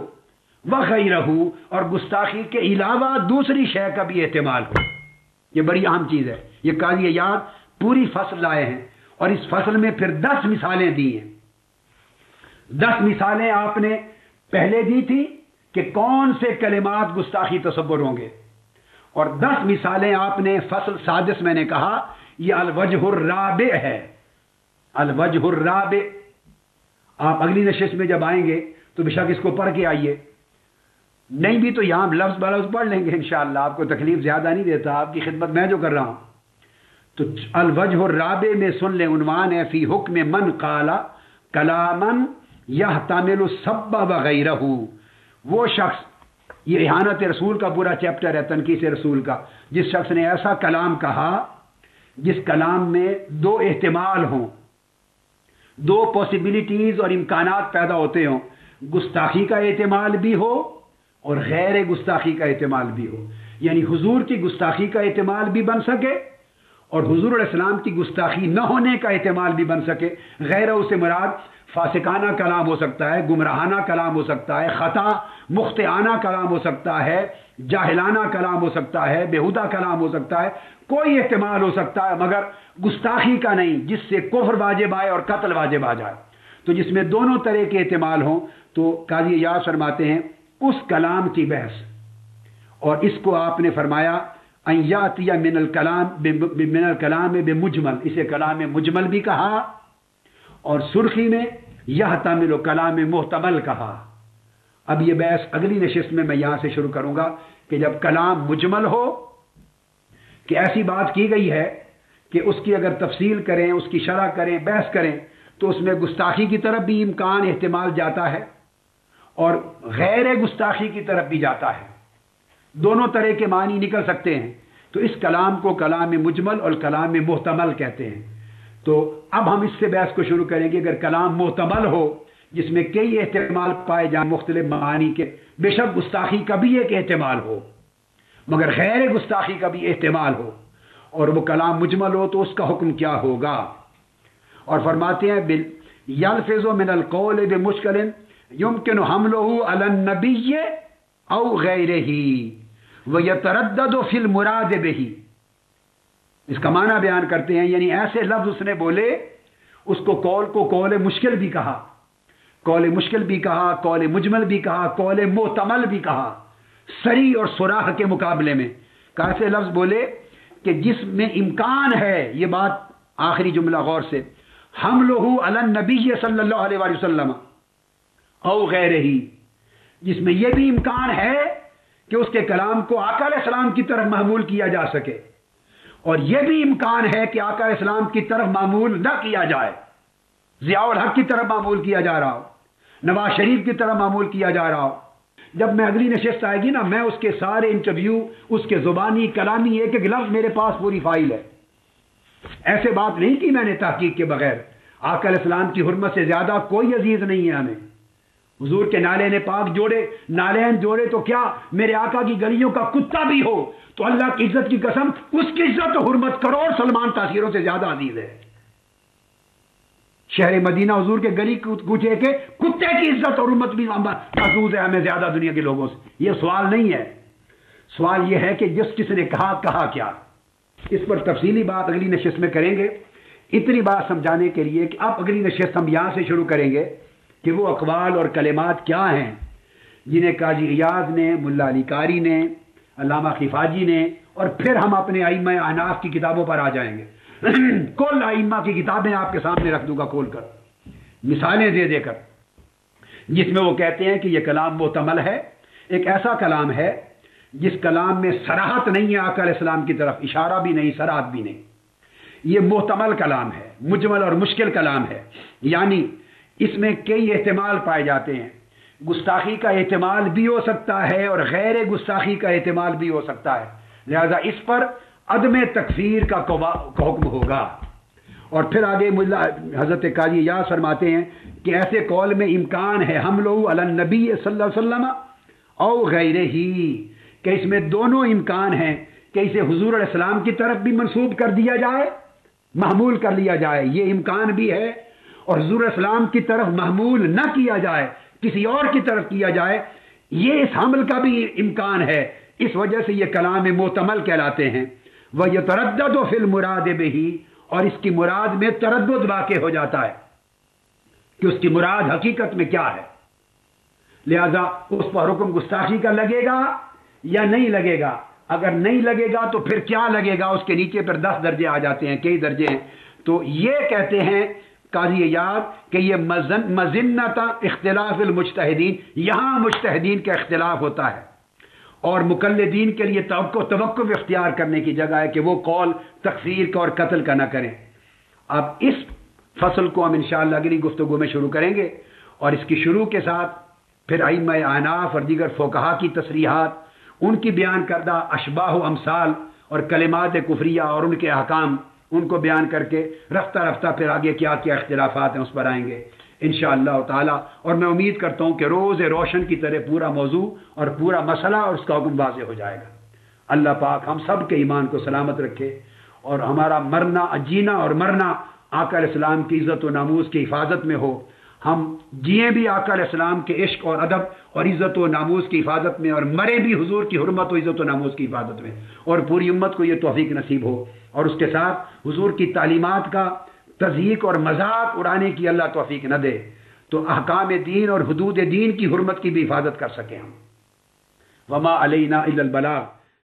وغیرہ، اور گستاخی کے علاوہ دوسری شے کا بھی احتمال ہو، یہ بڑی اہم چیز ہے۔ یہ قاضی ایاز پوری فصل لائے ہیں، اور اس فصل میں پھر 10 مثالیں دی ہیں۔ 10 مثالیں آپ نے پہلے دی تھی کہ کون سے کلمات گستاخی تصور ہوں گے، اور 10 مثالیں آپ نے فصل سادس میں نے کہا یہ الوجہ الرابع ہے، الوجہ الرابع۔ آپ اگلی نشست میں جب آئیں گے تو بے شک اس کو پڑھ کے آئیے، نہیں بھی تو یہاں لفظ بلفظ پڑھ لیں گے انشاءاللہ، آپ کو تکلیف زیادہ نہیں دیتا، آپ کی خدمت میں جو کر رہا ہوں۔ تو الوجہ الرابع میں سن لیں، عنوان ہے فی حکم من قال کلاما یحتمل السب وغیرہ، وہ شخص، یہ احانت رسول کا پورا چیپٹر ہے، تنقیص رسول کا، جس شخص نے ایسا کلام کہا جس کلام میں 2 احتمال ہوں، 2 پاسبلٹیز اور امکانات پیدا ہوتے ہوں، گستاخی کا احتمال بھی ہو اور غیر گستاخی کا احتمال بھی ہو، یعنی حضور کی گستاخی کا احتمال بھی بن سکے اور حضور علیہ السلام کی گستاخی نہ ہونے کا احتمال بھی بن سکے۔ غیر اسے مراد فاسقانہ کلام ہو سکتا ہے، گمراہانہ کلام ہو سکتا ہے، خطا مخطئانہ کلام ہو سکتا ہے، جاہلانہ کلام ہو سکتا ہے، بےہودہ کلام ہو سکتا ہے، کوئی احتمال ہو سکتا ہے مگر گستاخی کا نہیں جس سے کفر واجب آئے اور قتل واجب آ جائے۔ تو جس میں دونوں طرح کے احتمال ہوں تو قاضی ایاز فرماتے ہیں اس کلام کی بحث، اور اس کو آپ نے فرمایا ان یاتی من الکلام بمجمل، اسے کلام مجمل بھی کہا، اور سرخی میں یحتمل کلام محتمل کہا۔ اب یہ بحث اگلی نشست میں یہاں سے شروع کروں گا کہ جب کلام مجمل ہو کہ ایسی بات کی گئی ہے کہ اس کی اگر تفصیل کریں، اس کی شرح کریں، بحث کریں تو اس میں گستاخی کی طرف بھی امکان احتمال جاتا ہے اور غیر گستاخی کی طرف بھی جاتا ہے، دونوں طرح کے معنی نکل سکتے ہیں۔ تو اس کلام کو کلام مجمل اور کلام محتمل کہتے ہیں۔ تو اب ہم اس سے بحث کو شروع کریں گے، اگر کلام محتمل ہو جس میں کئی احتمال پائے جائیں مختلف معانی کے، بے شک گستاخی کا بھی ایک احتمال ہو مگر غیر گستاخی کا بھی احتمال ہو، اور وہ کلام مجمل ہو تو اس کا حکم کیا ہوگا۔ اور فرماتے ہیں یلفظ من القول بمشکل یمکن حملہ علی النبی او غیرہ ویتردد فی المراد بہ، اس کا معنی بیان کرتے ہیں، یعنی ایسے لفظ اس نے بولے، اس کو قول مشکل بھی کہا، قول مشکل بھی کہا، قول مجمل بھی کہا، قول محتمل بھی کہا، صریح اور صراح کے مقابلے میں کیسے لفظ بولے کہ جس میں امکان ہے، یہ بات آخری جملہ غور سے، حملہ علی النبی صلی اللہ علیہ وآلہ وسلم او غیرہ، جس میں یہ بھی امکان ہے کہ اس کے کلام کو آقا علیہ السلام کی طرف محمول کیا جا سکے، اور یہ بھی امکان ہے کہ آقا علیہ السلام کی طرف معمول نہ کیا جائے، ضیاء الحق کی طرف معمول کیا جا رہا ہو، نواز شریف کی طرف معمول کیا جا رہا ہو۔ جب میں اگلی نشست آئے گی نا، میں اس کے سارے انٹرویو، اس کے زبانی کلامی ایک ایک لفظ میرے پاس پوری فائل ہے، ایسے بات نہیں کی میں نے تحقیق کے بغیر۔ آقا علیہ السلام کی حرمت سے زیادہ کوئی عزیز نہیں ہے ہمیں، حضور کے نالین پاک جوڑے، نالین جوڑے تو کیا، میرے آقا کی گلیوں کا کتا بھی ہو تو اللہ کی عزت کی قسم اس کی عزت و حرمت کروڑ سلمان تاثیروں سے زیادہ عزیز ہے۔ شہر مدینہ حضور کے گلی کوچے کے کتے کی عزت اور حرمت بھی محفوظ ہے ہمیں زیادہ دنیا کے لوگوں سے. یہ سوال نہیں ہے. سوال یہ ہے کہ جس نے کہا کیا. اس پر تفصیلی بات اگلی نشست میں کریں گے. اتنی بات سمجھانے کے لیے کہ اب اگلی نشست ہم یہاں سے شروع کریں گے کہ وہ اقوال اور کلمات کیا ہیں جنہیں قاضی ایاز نے، ملا علی قاری نے، علامہ خفاجی نے، اور پھر ہم اپنے ائمہ احناف کی کتابوں پر آ جائیں گے. کل ائمہ کی کتابیں آپ کے سامنے رکھ دوں گا کھول کر، مثالیں دے کر، جس میں وہ کہتے ہیں کہ یہ کلام محتمل ہے. ایک ایسا کلام ہے جس کلام میں صراحت نہیں ہے آقا علیہ السلام کی طرف، اشارہ بھی نہیں، صراحت بھی نہیں. یہ محتمل کلام ہے، مجمل اور مشکل کلام ہے. یعنی اس میں کئی احتمال پائے جاتے ہیں. گستاخی کا احتمال بھی ہو سکتا ہے اور غیر گستاخی کا احتمال بھی ہو سکتا ہے. لہذا اس پر عدم تکفیر کا حکم ہوگا. اور پھر آگے حضرت قاضی ایاز فرماتے ہیں کہ ایسے قول میں امکان ہے حملہ علی النبی صلی اللہ علیہ وسلم او غیرہ ہی، کہ اس میں دونوں امکان ہیں کہ اسے حضور علیہ السلام کی طرف بھی منسوب کر دیا جائے، محمول کر لیا جائے، یہ امکان بھی ہے، اور حضور علیہ السلام کی طرف محمول نہ کیا جائے، کسی اور کی طرف کیا جائے، یہ اس حمل کا بھی امکان ہے. اس وجہ سے یہ کلام محتمل کہلاتے ہیں. وَيَتَرَدَّدُ فِي الْمُرَادِ بِهِ، اور اس کی مراد میں تردد واقع ہو جاتا ہے کہ اس کی مراد حقیقت میں کیا ہے. لہذا اس پر حکم گستاخی کا لگے گا یا نہیں لگے گا. اگر نہیں لگے گا تو پھر کیا لگے گا؟ اس کے نیچے پھر 10 درجے آ جاتے ہیں، کئی درجے ہیں. تو یہ کہتے ہیں قاضی ایاز کہ یہ مظنۃ اختلاف المجتہدین، یہاں مجتہدین کا اختلاف ہوتا ہے اور مقلدین کے لیے توقف اختیار کرنے کی جگہ ہے کہ وہ قول تکفیر کا اور قتل کا نہ کریں. اب اس فصل کو ہم انشاءاللہ اگلی گفتگو میں شروع کریں گے، اور اس کی شروع کے ساتھ پھر ائمہ احناف اور دیگر فقہا کی تصریحات، ان کی بیان کردہ اشباہ و امثال اور کلمات کفریہ اور ان کے احکام، ان کو بیان کر کے رفتہ رفتہ پھر آگے کیا کیا اختلافات ہیں اس پر آئیں گے انشاءاللہ تعالی. اور میں امید کرتا ہوں کہ روز روشن کی طرح پورا موضوع اور پورا مسئلہ اور اس کا حکم واضح ہو جائے گا. اللہ پاک ہم سب کے ایمان کو سلامت رکھے اور ہمارا مرنا، جینا اور مرنا آقا علیہ السلام کی عزت و ناموس کی حفاظت میں ہو. ہم جیے بھی آقا علیہ السلام کے عشق اور ادب اور عزت و ناموس کی حفاظت میں، اور مرے بھی حضور کی حرمت و عزت و ناموس کی حفاظت میں، اور پوری امت کو یہ توفیق نصیب ہو. اور اس کے ساتھ حضور کی تعلیمات کا تضحیک اور مذاق اڑانے کی اللہ توفیق نہ دے، تو احکام دین اور حدود دین کی حرمت کی بھی حفاظت کر سکیں ہم. وما علینا الا البلاغ.